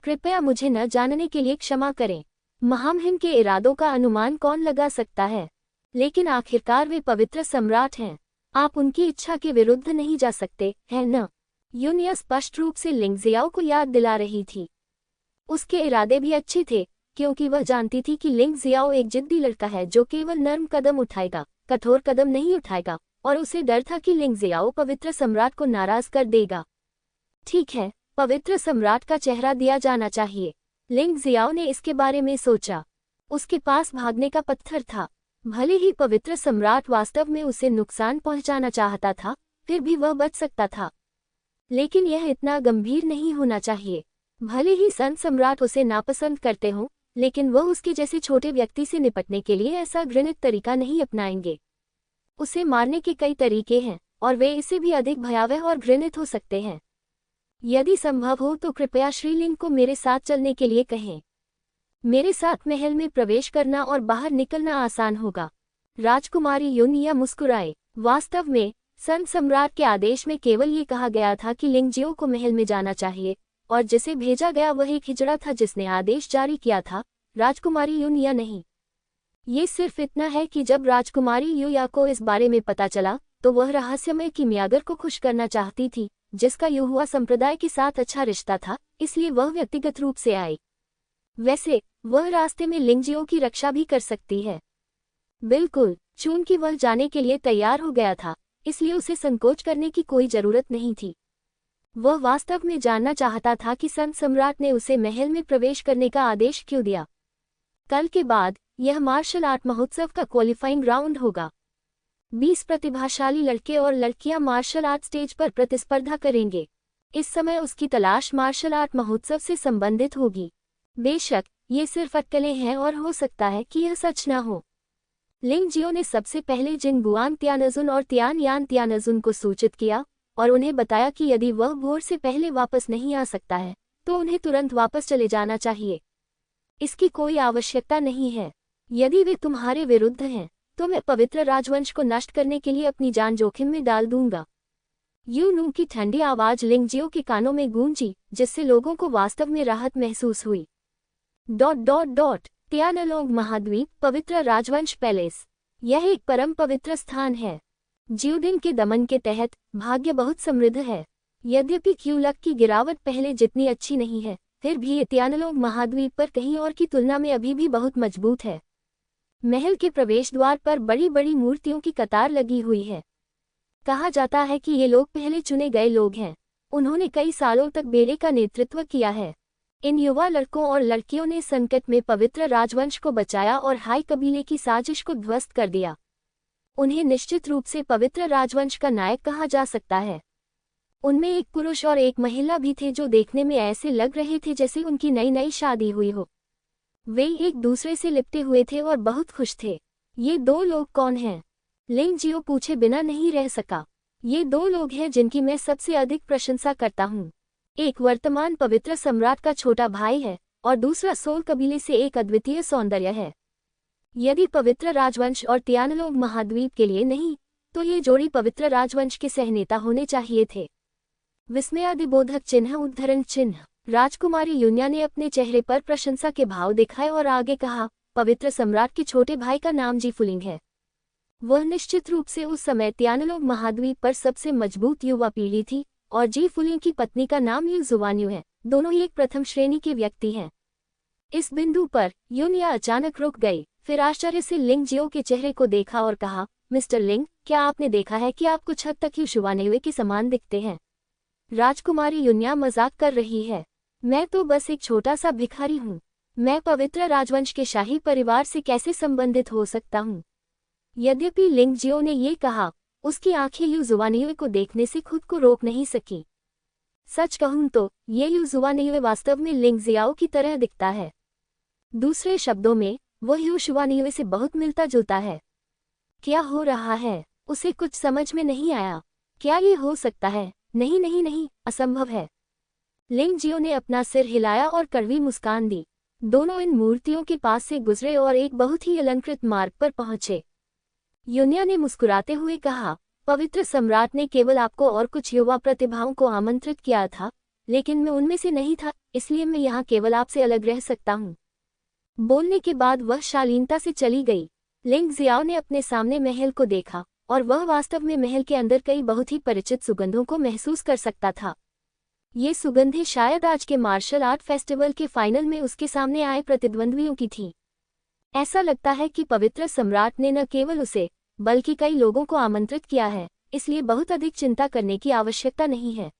कृपया मुझे न जानने के लिए क्षमा करें। महामहिम के इरादों का अनुमान कौन लगा सकता है? लेकिन आखिरकार वे पवित्र सम्राट हैं। आप उनकी इच्छा के विरुद्ध नहीं जा सकते, है न? यूनिया स्पष्ट रूप से लिंग जियाओ को याद दिला रही थी। उसके इरादे भी अच्छे थे, क्योंकि वह जानती थी कि लिंग जियाओ एक जिद्दी लड़का है जो केवल नर्म कदम उठाएगा, कठोर कदम नहीं उठाएगा, और उसे डर था कि लिंग जियाओ पवित्र सम्राट को नाराज कर देगा। ठीक है, पवित्र सम्राट का चेहरा दिया जाना चाहिए। लिंग जियाओ ने इसके बारे में सोचा। उसके पास भागने का पत्थर था। भले ही पवित्र सम्राट वास्तव में उसे नुकसान पहुंचाना चाहता था, फिर भी वह बच सकता था। लेकिन यह इतना गंभीर नहीं होना चाहिए। भले ही संत सम्राट उसे नापसंद करते हों, लेकिन वह उसके जैसे छोटे व्यक्ति से निपटने के लिए ऐसा घृणित तरीका नहीं अपनाएंगे। उसे मारने के कई तरीके हैं, और वे इससे भी अधिक भयावह और घृणित हो सकते हैं। यदि संभव हो तो कृपया श्री लिंग को मेरे साथ चलने के लिए कहें। मेरे साथ महल में प्रवेश करना और बाहर निकलना आसान होगा। राजकुमारी यूनिया मुस्कुराए। वास्तव में संत सम्राट के आदेश में केवल ये कहा गया था कि लिंगजियो को महल में जाना चाहिए, और जिसे भेजा गया वह एक हिजड़ा था जिसने आदेश जारी किया था, राजकुमारी यूनिया नहीं। ये सिर्फ इतना है कि जब राजकुमारी यूया को इस बारे में पता चला तो वह रहस्यमय किमियागर को खुश करना चाहती थी, जिसका यूहुआ संप्रदाय के साथ अच्छा रिश्ता था, इसलिए वह व्यक्तिगत रूप से आई। वैसे वह रास्ते में लिंगजियो की रक्षा भी कर सकती है। बिल्कुल, चूंकि वह जाने के लिए तैयार हो गया था, इसलिए उसे संकोच करने की कोई जरूरत नहीं थी। वह वास्तव में जानना चाहता था कि संत सम्राट ने उसे महल में प्रवेश करने का आदेश क्यों दिया। कल के बाद यह मार्शल आर्ट महोत्सव का क्वालिफाइंग राउंड होगा। 20 प्रतिभाशाली लड़के और लड़कियां मार्शल आर्ट स्टेज पर प्रतिस्पर्धा करेंगे। इस समय उसकी तलाश मार्शल आर्ट महोत्सव से संबंधित होगी। बेशक ये सिर्फ अटकलें हैं और हो सकता है कि यह सच न हो। लिंगजियो ने सबसे पहले जिनगुआन तियानजुन और तियान यान तियानजुन को सूचित किया और उन्हें बताया कि यदि वह भोर से पहले वापस नहीं आ सकता है तो उन्हें तुरंत वापस चले जाना चाहिए। इसकी कोई आवश्यकता नहीं है। यदि वे तुम्हारे विरुद्ध हैं तो मैं पवित्र राजवंश को नष्ट करने के लिए अपनी जान जोखिम में डाल दूंगा। यूनू की ठंडी आवाज लिंगजियो के कानों में गूंजी, जिससे लोगों को वास्तव में राहत महसूस हुई। तियानलोंग महाद्वीप पवित्र राजवंश पैलेस। यह एक परम पवित्र स्थान है। ज्यूडिन के दमन के तहत भाग्य बहुत समृद्ध है। यद्यपि क्यूलक की गिरावट पहले जितनी अच्छी नहीं है, फिर भी ये तियानलोंग महाद्वीप पर कहीं और की तुलना में अभी भी बहुत मजबूत है। महल के प्रवेश द्वार पर बड़ी बड़ी मूर्तियों की कतार लगी हुई है। कहा जाता है कि ये लोग पहले चुने गए लोग हैं। उन्होंने कई सालों तक बेड़े का नेतृत्व किया है। इन युवा लड़कों और लड़कियों ने संकट में पवित्र राजवंश को बचाया और हाई कबीले की साजिश को ध्वस्त कर दिया। उन्हें निश्चित रूप से पवित्र राजवंश का नायक कहा जा सकता है। उनमें एक पुरुष और एक महिला भी थे जो देखने में ऐसे लग रहे थे जैसे उनकी नई नई शादी हुई हो। वे एक दूसरे से लिपटे हुए थे और बहुत खुश थे। ये दो लोग कौन हैं? लिंगजियो पूछे बिना नहीं रह सका। ये दो लोग हैं जिनकी मैं सबसे अधिक प्रशंसा करता हूँ। एक वर्तमान पवित्र सम्राट का छोटा भाई है और दूसरा सोल कबीले से एक अद्वितीय सौंदर्य है। यदि पवित्र राजवंश और तियानलोंग महाद्वीप के लिए नहीं, तो ये जोड़ी पवित्र राजवंश के सहनेता होने चाहिए थे। विस्मयादिबोधक चिन्ह उद्धरण चिन्ह। राजकुमारी यूनिया ने अपने चेहरे पर प्रशंसा के भाव दिखाए और आगे कहा, पवित्र सम्राट के छोटे भाई का नाम जी फुलिंग है। वह निश्चित रूप से उस समय तियानलोंग महाद्वीप पर सबसे मजबूत युवा पीढ़ी थी और जी फुलिंग की पत्नी का नाम यू जुवान्यू है। दोनों ही एक प्रथम श्रेणी के व्यक्ति हैं। इस बिंदु पर यूनिया अचानक रुक गई, फिर आश्चर्य से लिंगजियो के चेहरे को देखा और कहा, मिस्टर लिंग, क्या आपने देखा है कि आप कुछ हद तक यू जुवान्यू के समान दिखते हैं? राजकुमारी यूनिया मजाक कर रही है। मैं तो बस एक छोटा सा भिखारी हूँ। मैं पवित्र राजवंश के शाही परिवार से कैसे संबंधित हो सकता हूँ? यद्यपि लिंगजियो ने ये कहा, उसकी आंखें यू जुवान्यू को देखने से खुद को रोक नहीं सकी। सच कहूं तो ये यू जुवान्यू वास्तव में लिंगजियाओ की तरह दिखता है। दूसरे शब्दों में वह यू जुवान्यू से बहुत मिलता जुलता है। क्या हो रहा है? उसे कुछ समझ में नहीं आया। क्या ये हो सकता है? नहीं नहीं नहीं, असंभव है। लिंगजियो ने अपना सिर हिलाया और कड़वी मुस्कान दी। दोनों इन मूर्तियों के पास से गुजरे और एक बहुत ही अलंकृत मार्ग पर पहुंचे। यूनिया ने मुस्कुराते हुए कहा, पवित्र सम्राट ने केवल आपको और कुछ युवा प्रतिभाओं को आमंत्रित किया था, लेकिन मैं उनमें से नहीं था, इसलिए मैं यहाँ केवल आपसे अलग रह सकता हूँ। बोलने के बाद वह शालीनता से चली गई। लिंगजियाओ ने अपने सामने महल को देखा और वह वास्तव में महल के अंदर कई बहुत ही परिचित सुगंधों को महसूस कर सकता था। ये सुगंधें शायद आज के मार्शल आर्ट फेस्टिवल के फाइनल में उसके सामने आए प्रतिद्वंद्वियों की थीं। ऐसा लगता है कि पवित्र सम्राट ने न केवल उसे बल्कि कई लोगों को आमंत्रित किया है, इसलिए बहुत अधिक चिंता करने की आवश्यकता नहीं है।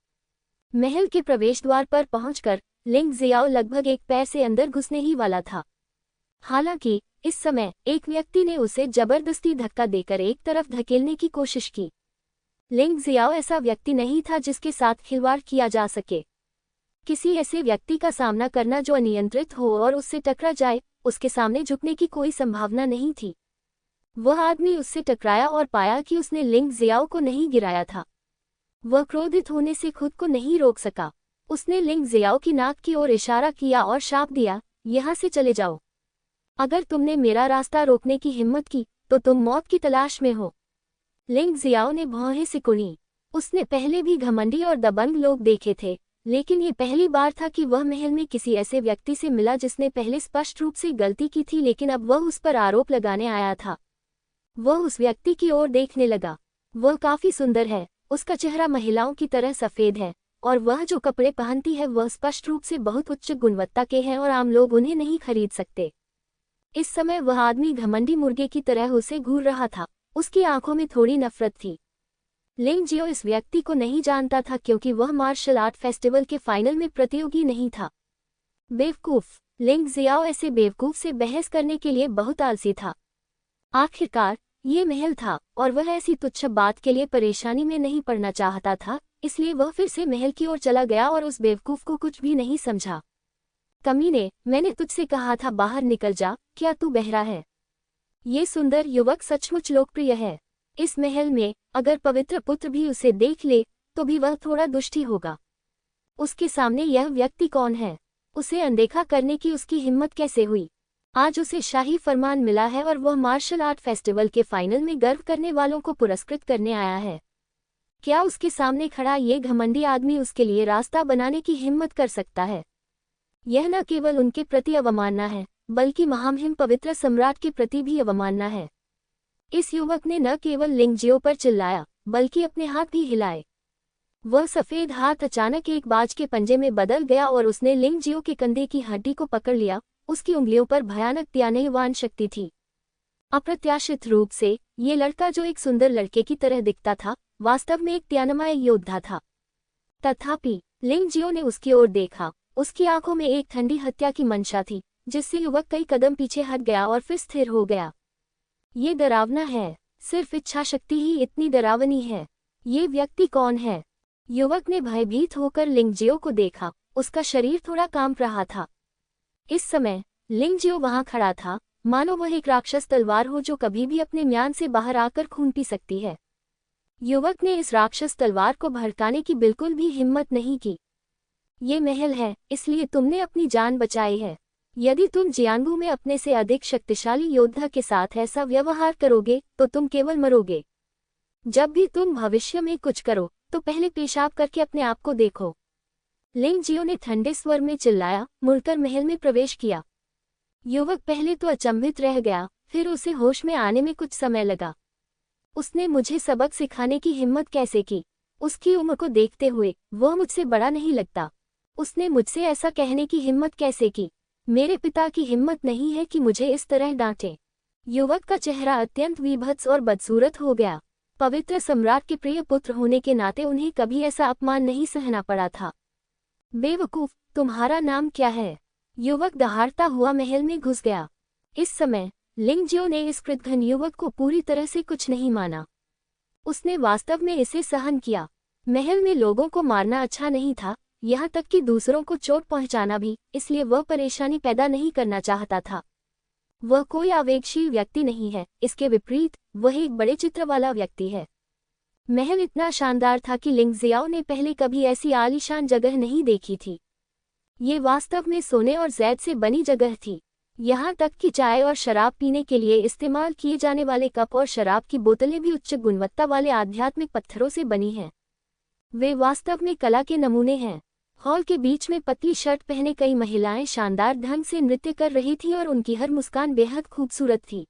महल के प्रवेश द्वार पर पहुंचकर लिंग जियाओ लगभग एक पैर से अंदर घुसने ही वाला था। हालांकि इस समय एक व्यक्ति ने उसे जबरदस्ती धक्का देकर एक तरफ धकेलने की कोशिश की। लिंग जियाओ ऐसा व्यक्ति नहीं था जिसके साथ खिलवाड़ किया जा सके। किसी ऐसे व्यक्ति का सामना करना जो अनियंत्रित हो और उससे टकरा जाए, उसके सामने झुकने की कोई संभावना नहीं थी। वह आदमी उससे टकराया और पाया कि उसने लिंग जियाओ को नहीं गिराया था। वह क्रोधित होने से खुद को नहीं रोक सका। उसने लिंग जियाओ की नाक की ओर इशारा किया और शाप दिया, यहाँ से चले जाओ। अगर तुमने मेरा रास्ता रोकने की हिम्मत की तो तुम मौत की तलाश में हो। लिंग जियाओ ने भौहें सिकुड़ी। उसने पहले भी घमंडी और दबंग लोग देखे थे, लेकिन ये पहली बार था कि वह महल में किसी ऐसे व्यक्ति से मिला जिसने पहले स्पष्ट रूप से गलती की थी, लेकिन अब वह उस पर आरोप लगाने आया था। वह उस व्यक्ति की ओर देखने लगा। वह काफी सुंदर है, उसका चेहरा महिलाओं की तरह सफेद है और वह जो कपड़े पहनती है वह स्पष्ट रूप से बहुत उच्च गुणवत्ता के हैं और आम लोग उन्हें नहीं खरीद सकते। इस समय वह आदमी घमंडी मुर्गे की तरह उसे घूर रहा था। उसकी आंखों में थोड़ी नफरत थी। लिंग जियो इस व्यक्ति को नहीं जानता था क्योंकि वह मार्शल आर्ट फेस्टिवल के फाइनल में प्रतियोगी नहीं था। बेवकूफ! लिंग जियाओ ऐसे बेवकूफ से बहस करने के लिए बहुत आलसी था। आखिरकार ये महल था और वह ऐसी तुच्छ बात के लिए परेशानी में नहीं पड़ना चाहता था, इसलिए वह फिर से महल की ओर चला गया और उस बेवकूफ को कुछ भी नहीं समझा। कमीने, मैंने तुझसे कहा था बाहर निकल जा, क्या तू बहरा है? ये सुंदर युवक सचमुच लोकप्रिय है। इस महल में अगर पवित्र पुत्र भी उसे देख ले तो भी वह थोड़ा दुष्ट ही होगा। उसके सामने यह व्यक्ति कौन है? उसे अनदेखा करने की उसकी हिम्मत कैसे हुई? आज उसे शाही फरमान मिला है और वह मार्शल आर्ट फेस्टिवल के फाइनल में गर्व करने वालों को पुरस्कृत करने आया है। क्या उसके सामने खड़ा ये घमंडी आदमी उसके लिए रास्ता बनाने की हिम्मत कर सकता है? यह न केवल उनके प्रति अवमानना है, बल्कि महामहिम पवित्र सम्राट के प्रति भी अवमानना है। इस युवक ने न केवल लिंग जियो पर चिल्लाया, बल्कि अपने हाथ भी हिलाए। वह सफेद हाथ अचानक एक बाज के पंजे में बदल गया और उसने लिंग जियो के कंधे की हड्डी को पकड़ लिया। उसकी उंगलियों पर भयानक त्यागवान शक्ति थी। अप्रत्याशित रूप से ये लड़का, जो एक सुंदर लड़के की तरह दिखता था, वास्तव में एक त्यागमय योद्धा था। तथापि लिंग जियो ने उसकी ओर देखा। उसकी आंखों में एक ठंडी हत्या की मंशा थी, जिससे युवक कई कदम पीछे हट गया और फिर स्थिर हो गया। ये डरावना है। सिर्फ इच्छा शक्ति ही इतनी डरावनी है। ये व्यक्ति कौन है? युवक ने भयभीत होकर लिंग जियो को देखा। उसका शरीर थोड़ा कांप रहा था। इस समय लिंग जियो वहां खड़ा था, मानो वह एक राक्षस तलवार हो जो कभी भी अपने म्यान से बाहर आकर खून पी सकती है। युवक ने इस राक्षस तलवार को भड़काने की बिल्कुल भी हिम्मत नहीं की। ये महल है, इसलिए तुमने अपनी जान बचाई है। यदि तुम जियांगू में अपने से अधिक शक्तिशाली योद्धा के साथ ऐसा व्यवहार करोगे तो तुम केवल मरोगे। जब भी तुम भविष्य में कुछ करो तो पहले पेशाब करके अपने आप को देखो। लिंग जियो ने ठंडे स्वर में चिल्लाया, मुड़कर महल में प्रवेश किया। युवक पहले तो अचंभित रह गया, फिर उसे होश में आने में कुछ समय लगा। उसने मुझे सबक सिखाने की हिम्मत कैसे की? उसकी उम्र को देखते हुए वह मुझसे बड़ा नहीं लगता। उसने मुझसे ऐसा कहने की हिम्मत कैसे की? मेरे पिता की हिम्मत नहीं है कि मुझे इस तरह डांटे। युवक का चेहरा अत्यंत विभत्स और बदसूरत हो गया। पवित्र सम्राट के प्रिय पुत्र होने के नाते उन्हें कभी ऐसा अपमान नहीं सहना पड़ा था। बेवकूफ, तुम्हारा नाम क्या है? युवक दहाड़ता हुआ महल में घुस गया। इस समय लिंग जियो ने इस कृतघ्न युवक को पूरी तरह से कुछ नहीं माना। उसने वास्तव में इसे सहन किया। महल में लोगों को मारना अच्छा नहीं था, यहाँ तक कि दूसरों को चोट पहुंचाना भी, इसलिए वह परेशानी पैदा नहीं करना चाहता था। वह कोई आवेगशील व्यक्ति नहीं है, इसके विपरीत वह एक बड़े चित्र वाला व्यक्ति है। महल इतना शानदार था कि लिंग जियाओ ने पहले कभी ऐसी आलीशान जगह नहीं देखी थी। ये वास्तव में सोने और जैद से बनी जगह थी। यहाँ तक कि चाय और शराब पीने के लिए इस्तेमाल किए जाने वाले कप और शराब की बोतलें भी उच्च गुणवत्ता वाले आध्यात्मिक पत्थरों से बनी हैं। वे वास्तव में कला के नमूने हैं। हॉल के बीच में पतली शर्ट पहने कई महिलाएं शानदार ढंग से नृत्य कर रही थीं और उनकी हर मुस्कान बेहद खूबसूरत थी।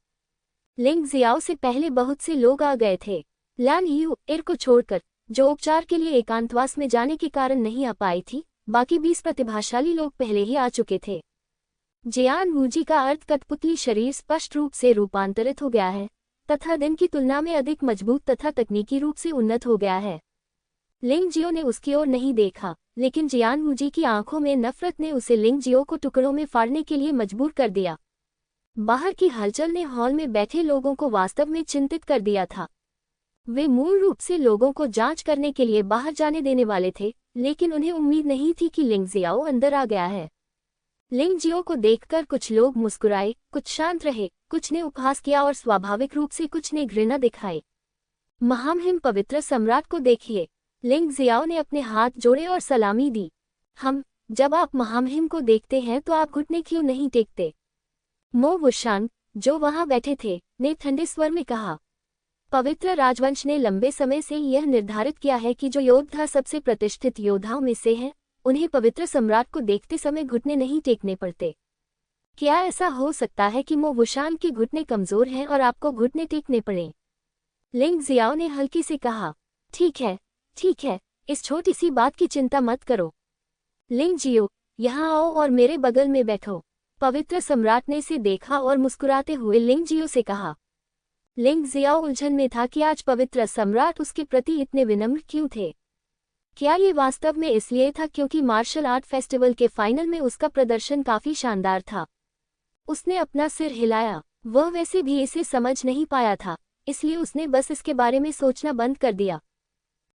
लिंग जियाओ से पहले बहुत से लोग आ गए थे। लान यू एर को छोड़कर, जो उपचार के लिए एकांतवास में जाने के कारण नहीं आ पाई थी, बाकी 20 प्रतिभाशाली लोग पहले ही आ चुके थे। जियान वूजी का अर्ध कठपुतली शरीर स्पष्ट रूप से रूपांतरित हो गया है तथा दिन की तुलना में अधिक मजबूत तथा तकनीकी रूप से उन्नत हो गया है। लिंग जियो ने उसकी ओर नहीं देखा, लेकिन जियान वूजी की आंखों में नफरत ने उसे लिंग जियो को टुकड़ों में फाड़ने के लिए मजबूर कर दिया। बाहर की हलचल ने हॉल में बैठे लोगों को वास्तव में चिंतित कर दिया था। वे मूल रूप से लोगों को जांच करने के लिए बाहर जाने देने वाले थे, लेकिन उन्हें उम्मीद नहीं थी कि लिंग जियाओ अंदर आ गया है। लिंग जियो को देखकर कुछ लोग मुस्कुराए, कुछ शांत रहे, कुछ ने उपहास किया और स्वाभाविक रूप से कुछ ने घृणा दिखाई। महामहिम पवित्र सम्राट को देखिए, लिंग जियाओ ने अपने हाथ जोड़े और सलामी दी। जब आप महामहिम को देखते हैं तो आप घुटने क्यों नहीं टेकते? मो वुशान, जो वहां बैठे थे, ने ठंडे स्वर में कहा। पवित्र राजवंश ने लंबे समय से यह निर्धारित किया है कि जो योद्धा सबसे प्रतिष्ठित योद्धाओं में से हैं, उन्हें पवित्र सम्राट को देखते समय घुटने नहीं टेकने पड़ते। क्या ऐसा हो सकता है कि मो वुशान के घुटने कमजोर हैं और आपको घुटने टेकने पड़े? लिंग जियाओ ने हल्की से कहा। ठीक है, इस छोटी सी बात की चिंता मत करो। लिंग जियो, यहाँ आओ और मेरे बगल में बैठो। पवित्र सम्राट ने इसे देखा और मुस्कुराते हुए लिंग जियो से कहा। लिंग जियाओ उलझन में था कि आज पवित्र सम्राट उसके प्रति इतने विनम्र क्यों थे। क्या ये वास्तव में इसलिए था क्योंकि मार्शल आर्ट फेस्टिवल के फाइनल में उसका प्रदर्शन काफी शानदार था? उसने अपना सिर हिलाया। वह वैसे भी इसे समझ नहीं पाया था, इसलिए उसने बस इसके बारे में सोचना बंद कर दिया।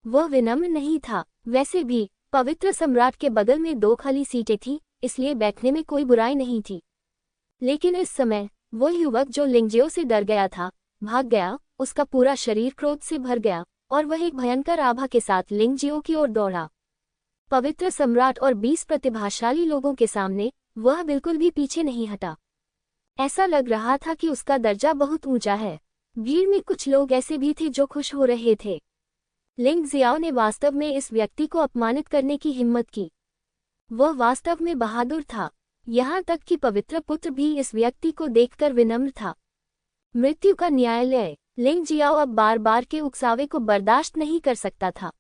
वह विनम्र नहीं था। वैसे भी पवित्र सम्राट के बगल में 2 खाली सीटें थीं, इसलिए बैठने में कोई बुराई नहीं थी। लेकिन इस समय वह युवक जो लिंग जियो से डर गया था, भाग गया। उसका पूरा शरीर क्रोध से भर गया और वह एक भयंकर आभा के साथ लिंग जियो की ओर दौड़ा। पवित्र सम्राट और 20 प्रतिभाशाली लोगों के सामने वह बिल्कुल भी पीछे नहीं हटा। ऐसा लग रहा था कि उसका दर्जा बहुत ऊंचा है। भीड़ में कुछ लोग ऐसे भी थे जो खुश हो रहे थे। लिंग जियाओ ने वास्तव में इस व्यक्ति को अपमानित करने की हिम्मत की। वह वास्तव में बहादुर था, यहाँ तक कि पवित्र पुत्र भी इस व्यक्ति को देखकर विनम्र था। मृत्यु का न्यायालय। लिंग जियाओ अब बार बार के उकसावे को बर्दाश्त नहीं कर सकता था।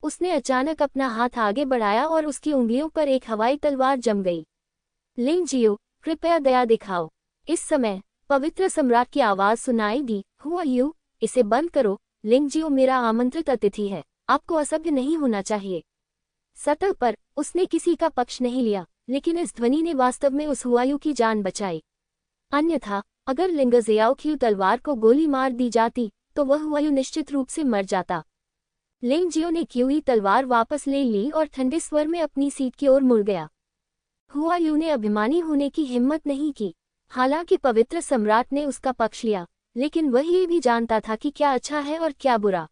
उसने अचानक अपना हाथ आगे बढ़ाया और उसकी उंगलियों पर एक हवाई तलवार जम गई। लिंग जियो, कृपया दया दिखाओ। इस समय पवित्र सम्राट की आवाज सुनाई दी। Who are you? इसे बंद करो। लिंग जियो मेरा आमंत्रित अतिथि है, आपको असभ्य नहीं होना चाहिए। सतह पर उसने किसी का पक्ष नहीं लिया, लेकिन इस ध्वनि ने वास्तव में उस हुआयू की जान बचाई। अन्यथा अगर लिंग जियाओ की तलवार को गोली मार दी जाती तो वह हुआयू निश्चित रूप से मर जाता। लिंग जियो ने क्यूई तलवार वापस ले ली और ठंडे स्वर में अपनी सीट की ओर मुड़ गया। हुआयू ने अभिमानी होने की हिम्मत नहीं की। हालांकि पवित्र सम्राट ने उसका पक्ष लिया, लेकिन वह ये भी जानता था कि क्या अच्छा है और क्या बुरा।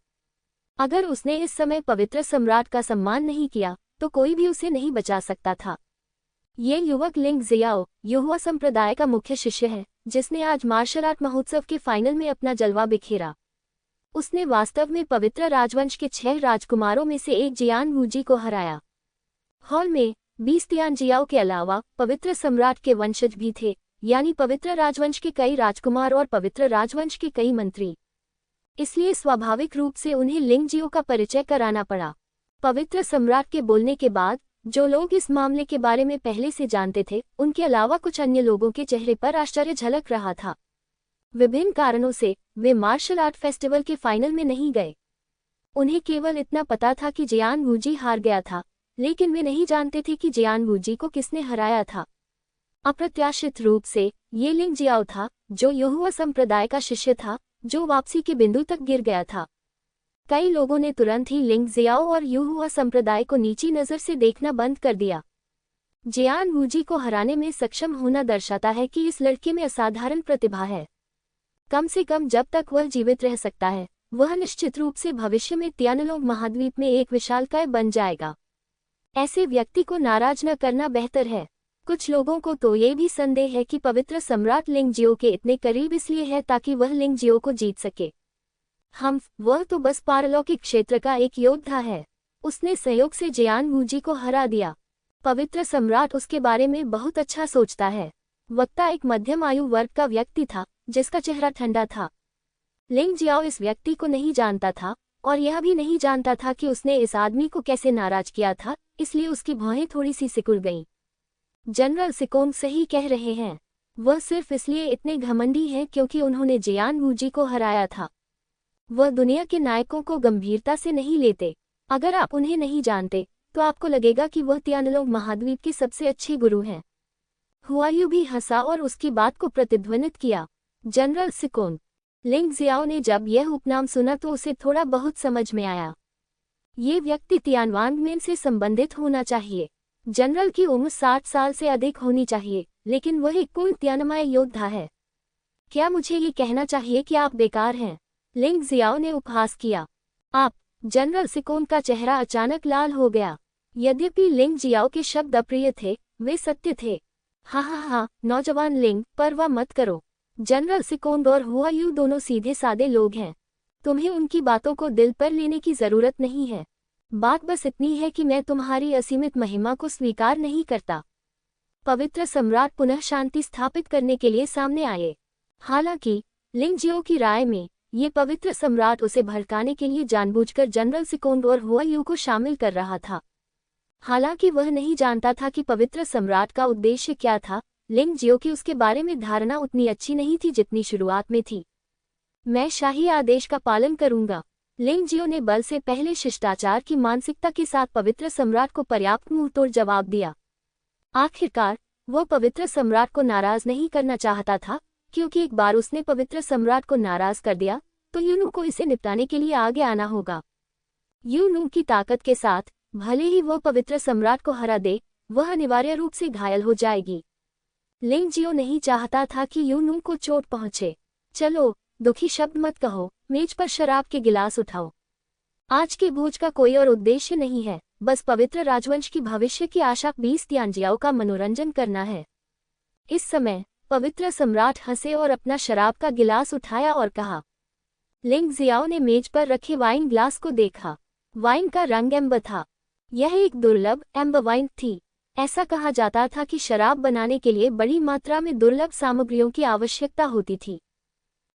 अगर उसने इस समय पवित्र सम्राट का सम्मान नहीं किया तो कोई भी उसे नहीं बचा सकता था। ये युवक लिंग जियाओ युहुआ संप्रदाय का मुख्य शिष्य है, जिसने आज मार्शल आर्ट महोत्सव के फाइनल में अपना जलवा बिखेरा। उसने वास्तव में पवित्र राजवंश के 6 राजकुमारों में से एक जियान वूजी को हराया। हॉल में 20 तियान जियाओ के अलावा पवित्र सम्राट के वंशज भी थे, यानी पवित्र राजवंश के कई राजकुमार और पवित्र राजवंश के कई मंत्री। इसलिए स्वाभाविक रूप से उन्हें लिंग जियो का परिचय कराना पड़ा। पवित्र सम्राट के बोलने के बाद जो लोग इस मामले के बारे में पहले से जानते थे, उनके अलावा कुछ अन्य लोगों के चेहरे पर आश्चर्य झलक रहा था। विभिन्न कारणों से वे मार्शल आर्ट फेस्टिवल के फाइनल में नहीं गए। उन्हें केवल इतना पता था कि जियान वूजी हार गया था, लेकिन वे नहीं जानते थे कि जियान वूजी को किसने हराया था। अप्रत्याशित रूप से ये लिंग जियाओ था, जो युहुआ संप्रदाय का शिष्य था, जो वापसी के बिंदु तक गिर गया था। कई लोगों ने तुरंत ही लिंग जियाओ और युहुआ संप्रदाय को नीची नज़र से देखना बंद कर दिया। जियान वूजी को हराने में सक्षम होना दर्शाता है कि इस लड़के में असाधारण प्रतिभा है। कम से कम जब तक वह जीवित रह सकता है, वह निश्चित रूप से भविष्य में तियानलोंग महाद्वीप में एक विशालकाय बन जाएगा। ऐसे व्यक्ति को नाराज न करना बेहतर है। कुछ लोगों को तो ये भी संदेह है कि पवित्र सम्राट लिंग जियो के इतने करीब इसलिए है ताकि वह लिंग जियो को जीत सके। वह तो बस पारलौकिक क्षेत्र का एक योद्धा है। उसने संयोग से जियान वूजी को हरा दिया। पवित्र सम्राट उसके बारे में बहुत अच्छा सोचता है। वक्ता एक मध्यम आयु वर्ग का व्यक्ति था, जिसका चेहरा ठंडा था। लिंग जियाओ इस व्यक्ति को नहीं जानता था और यह भी नहीं जानता था कि उसने इस आदमी को कैसे नाराज किया था, इसलिए उसकी भौहें थोड़ी सी सिकुड़ गईं। जनरल सिकोंग सही कह रहे हैं। वह सिर्फ इसलिए इतने घमंडी हैं क्योंकि उन्होंने जियान वूजी को हराया था। वह दुनिया के नायकों को गंभीरता से नहीं लेते। अगर आप उन्हें नहीं जानते तो आपको लगेगा कि वह तियानलोंग महाद्वीप के सबसे अच्छे गुरु हैं। हुआयू भी हंसा और उसकी बात को प्रतिध्वनित किया। जनरल सिकोन। लिंग जियाओ ने जब यह उपनाम सुना तो उसे थोड़ा बहुत समझ में आया। ये व्यक्ति तियानवानमेन से संबंधित होना चाहिए। जनरल की उम्र 60 साल से अधिक होनी चाहिए, लेकिन वह एक पूर्ण तियानमाय योद्धा है। क्या मुझे ये कहना चाहिए कि आप बेकार हैं? लिंग जियाओ ने उपहास किया। आप? जनरल सिकोन का चेहरा अचानक लाल हो गया। यद्यपि लिंग जियाओ के शब्द अप्रिय थे, वे सत्य थे। हाँ, नौजवान लिंग, परवाह मत करो। जनरल सिकोन और हुआयू दोनों सीधे सादे लोग हैं। तुम्हें उनकी बातों को दिल पर लेने की जरूरत नहीं है। बात बस इतनी है कि मैं तुम्हारी असीमित महिमा को स्वीकार नहीं करता। पवित्र सम्राट पुनः शांति स्थापित करने के लिए सामने आए। हालांकि लिंग जियो की राय में ये पवित्र सम्राट उसे भड़काने के लिए जानबूझकर जनरल सिकोन और हुआयू को शामिल कर रहा था। हालांकि वह नहीं जानता था कि पवित्र सम्राट का उद्देश्य क्या था। लिंग जियो की उसके बारे में धारणा उतनी अच्छी नहीं थी जितनी शुरुआत में थी। मैं शाही आदेश का पालन करूंगा। लिंग जियो ने बल से पहले शिष्टाचार की मानसिकता के साथ पवित्र सम्राट को पर्याप्त मुंहतोड़ जवाब दिया। आखिरकार वह पवित्र सम्राट को नाराज नहीं करना चाहता था, क्योंकि एक बार उसने पवित्र सम्राट को नाराज कर दिया तो यूनू को इसे निपटाने के लिए आगे आना होगा। यूनू की ताकत के साथ भले ही वह पवित्र सम्राट को हरा दे, वह अनिवार्य रूप से घायल हो जाएगी। लिंग जियो नहीं चाहता था कि यूनू को चोट पहुंचे। चलो, दुखी शब्द मत कहो, मेज पर शराब के गिलास उठाओ। आज के भोज का कोई और उद्देश्य नहीं है, बस पवित्र राजवंश की भविष्य की आशा 20 तियानजियाओं का मनोरंजन करना है। इस समय पवित्र सम्राट हंसे और अपना शराब का गिलास उठाया और कहा। लिंग जियाओ ने मेज पर रखे वाइन ग्लास को देखा। वाइन का रंग एम्बर था। यह एक दुर्लभ एम्बर वाइन थी। ऐसा कहा जाता था कि शराब बनाने के लिए बड़ी मात्रा में दुर्लभ सामग्रियों की आवश्यकता होती थी।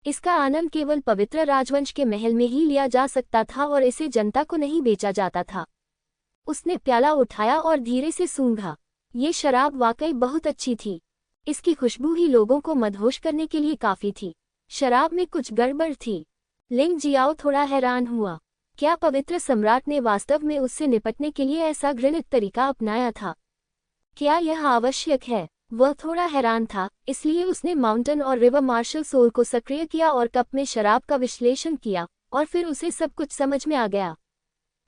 इसका आनंद केवल पवित्र राजवंश के महल में ही लिया जा सकता था और इसे जनता को नहीं बेचा जाता था। उसने प्याला उठाया और धीरे से सूंघा। ये शराब वाकई बहुत अच्छी थी। इसकी खुशबू ही लोगों को मदहोश करने के लिए काफी थी। शराब में कुछ गड़बड़ थी। लिंग जियाओ थोड़ा हैरान हुआ। क्या पवित्र सम्राट ने वास्तव में उससे निपटने के लिए ऐसा घृणित तरीका अपनाया था? क्या यह आवश्यक है? वह थोड़ा हैरान था, इसलिए उसने माउंटेन और रिवर मार्शल सोल को सक्रिय किया और कप में शराब का विश्लेषण किया, और फिर उसे सब कुछ समझ में आ गया।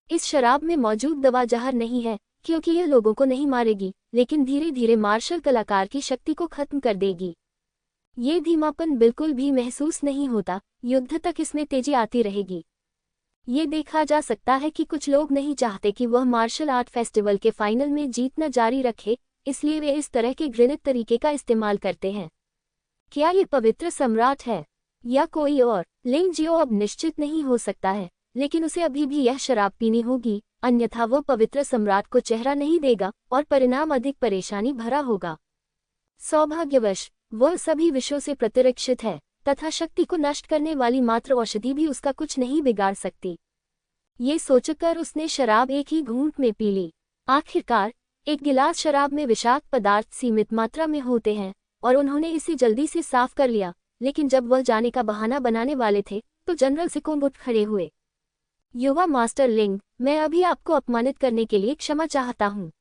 इस शराब में मौजूद दवा जहर नहीं है, क्योंकि यह लोगों को नहीं मारेगी, लेकिन धीरे धीरे मार्शल कलाकार की शक्ति को खत्म कर देगी। ये धीमापन बिल्कुल भी महसूस नहीं होता, युद्ध तक इसमें तेजी आती रहेगी। ये देखा जा सकता है कि कुछ लोग नहीं चाहते कि वह मार्शल आर्ट फेस्टिवल के फाइनल में जीतना जारी रखे, इसलिए वे इस तरह के घृणित तरीके का इस्तेमाल करते हैं। क्या ये पवित्र सम्राट है या कोई और? लिंग जियो अब निश्चित नहीं हो सकता है, लेकिन उसे अभी भी यह शराब पीनी होगी, अन्यथा वह पवित्र सम्राट को चेहरा नहीं देगा और परिणाम अधिक परेशानी भरा होगा। सौभाग्यवश वह सभी विषयों से प्रतिरक्षित है तथा शक्ति को नष्ट करने वाली मात्र औषधि भी उसका कुछ नहीं बिगाड़ सकती। ये सोचकर उसने शराब एक ही घूंट में पी ली। आखिरकार एक गिलास शराब में विषाक्त पदार्थ सीमित मात्रा में होते हैं और उन्होंने इसे जल्दी से साफ कर लिया, लेकिन जब वह जाने का बहाना बनाने वाले थे तो जनरल सिकोन उठ खड़े हुए। युवा मास्टर लिंग, मैं अभी आपको अपमानित करने के लिए क्षमा चाहता हूँ।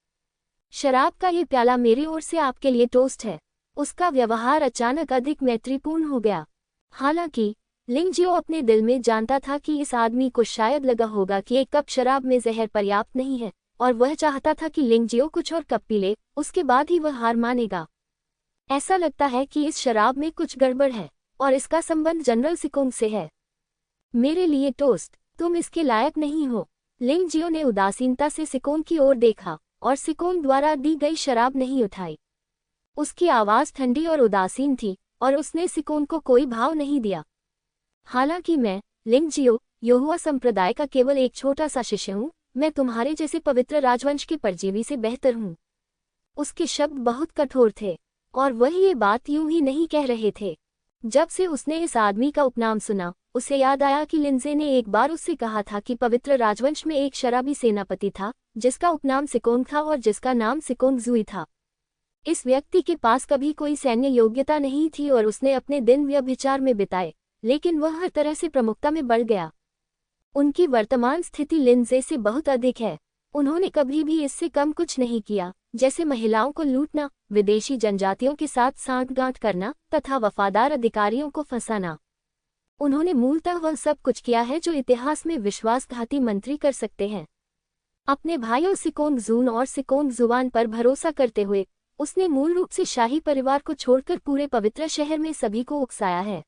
शराब का ये प्याला मेरी ओर से आपके लिए टोस्ट है। उसका व्यवहार अचानक अधिक मैत्रीपूर्ण हो गया। हालांकि लिंग जियो अपने दिल में जानता था कि इस आदमी को शायद लगा होगा कि एक कप शराब में जहर पर्याप्त नहीं है, और वह चाहता था कि लिंग जियो कुछ और कप पी ले, उसके बाद ही वह हार मानेगा। ऐसा लगता है कि इस शराब में कुछ गड़बड़ है और इसका संबंध जनरल सिकोन से है। मेरे लिए टोस्ट, तुम इसके लायक नहीं हो। लिंग जियो ने उदासीनता से सिकोन की ओर देखा और सिकोन द्वारा दी गई शराब नहीं उठाई। उसकी आवाज ठंडी और उदासीन थी और उसने सिकोन को कोई भाव नहीं दिया। हालांकि मैं, लिंग जियो, यहोवा संप्रदाय का केवल एक छोटा सा शिष्य हूँ। मैं तुम्हारे जैसे पवित्र राजवंश के परजीवी से बेहतर हूँ। उसके शब्द बहुत कठोर थे और वह ये बात यूं ही नहीं कह रहे थे। जब से उसने इस आदमी का उपनाम सुना, उसे याद आया कि लिंजे ने एक बार उससे कहा था कि पवित्र राजवंश में एक शराबी सेनापति था जिसका उपनाम सिकोन था और जिसका नाम सिकोन जुई था। इस व्यक्ति के पास कभी कोई सैन्य योग्यता नहीं थी और उसने अपने दिन व्यभिचार में बिताए, लेकिन वह हर तरह से प्रमुखता में बढ़ गया। उनकी वर्तमान स्थिति लिंजे से बहुत अधिक है। उन्होंने कभी भी इससे कम कुछ नहीं किया, जैसे महिलाओं को लूटना, विदेशी जनजातियों के साथ सांठगांठ करना तथा वफादार अधिकारियों को फंसाना। उन्होंने मूलतः वह सब कुछ किया है जो इतिहास में विश्वासघाती मंत्री कर सकते हैं। अपने भाइयों सिकोंग जून और सिकोंग जुआन पर भरोसा करते हुए उसने मूल रूप से शाही परिवार को छोड़कर पूरे पवित्र शहर में सभी को उकसाया है।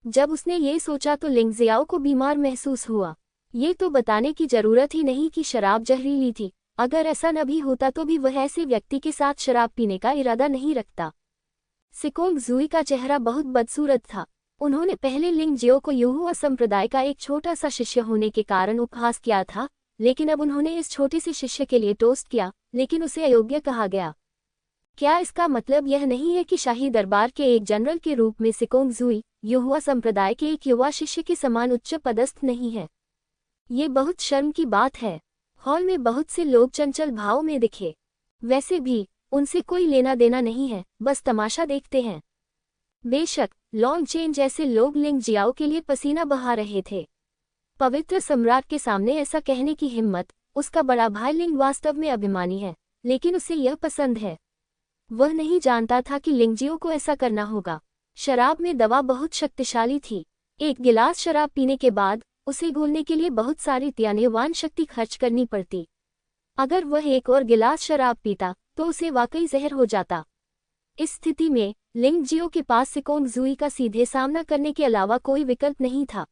जब उसने ये सोचा तो लिंगजियाओ को बीमार महसूस हुआ। ये तो बताने की जरूरत ही नहीं कि शराब जहरीली थी। अगर ऐसा न भी होता तो भी वह ऐसे व्यक्ति के साथ शराब पीने का इरादा नहीं रखता। सिकोंग जुई का चेहरा बहुत बदसूरत था। उन्होंने पहले लिंगजियो को युहुआ संप्रदाय का एक छोटा सा शिष्य होने के कारण उपहास किया था, लेकिन अब उन्होंने इस छोटे से शिष्य के लिए टोस्ट किया, लेकिन उसे अयोग्य कहा गया। क्या इसका मतलब यह नहीं है कि शाही दरबार के एक जनरल के रूप में सिकोंग जुई युहुआ संप्रदाय के एक युवा शिष्य के समान उच्च पदस्थ नहीं है? ये बहुत शर्म की बात है। हॉल में बहुत से लोग चंचल भाव में दिखे। वैसे भी उनसे कोई लेना देना नहीं है, बस तमाशा देखते हैं। बेशक लॉन्ग चेन जैसे लोग लिंगजियाओ के लिए पसीना बहा रहे थे। पवित्र सम्राट के सामने ऐसा कहने की हिम्मत। उसका बड़ा भाई लिंग वास्तव में अभिमानी है, लेकिन उसे यह पसंद है। वह नहीं जानता था कि लिंगजियो को ऐसा करना होगा। शराब में दवा बहुत शक्तिशाली थी। एक गिलास शराब पीने के बाद उसे घोलने के लिए बहुत सारी त्यान्यवान शक्ति खर्च करनी पड़ती। अगर वह एक और गिलास शराब पीता तो उसे वाकई जहर हो जाता। इस स्थिति में लिंगजियो के पास सिकोंग जुई का सीधे सामना करने के अलावा कोई विकल्प नहीं था।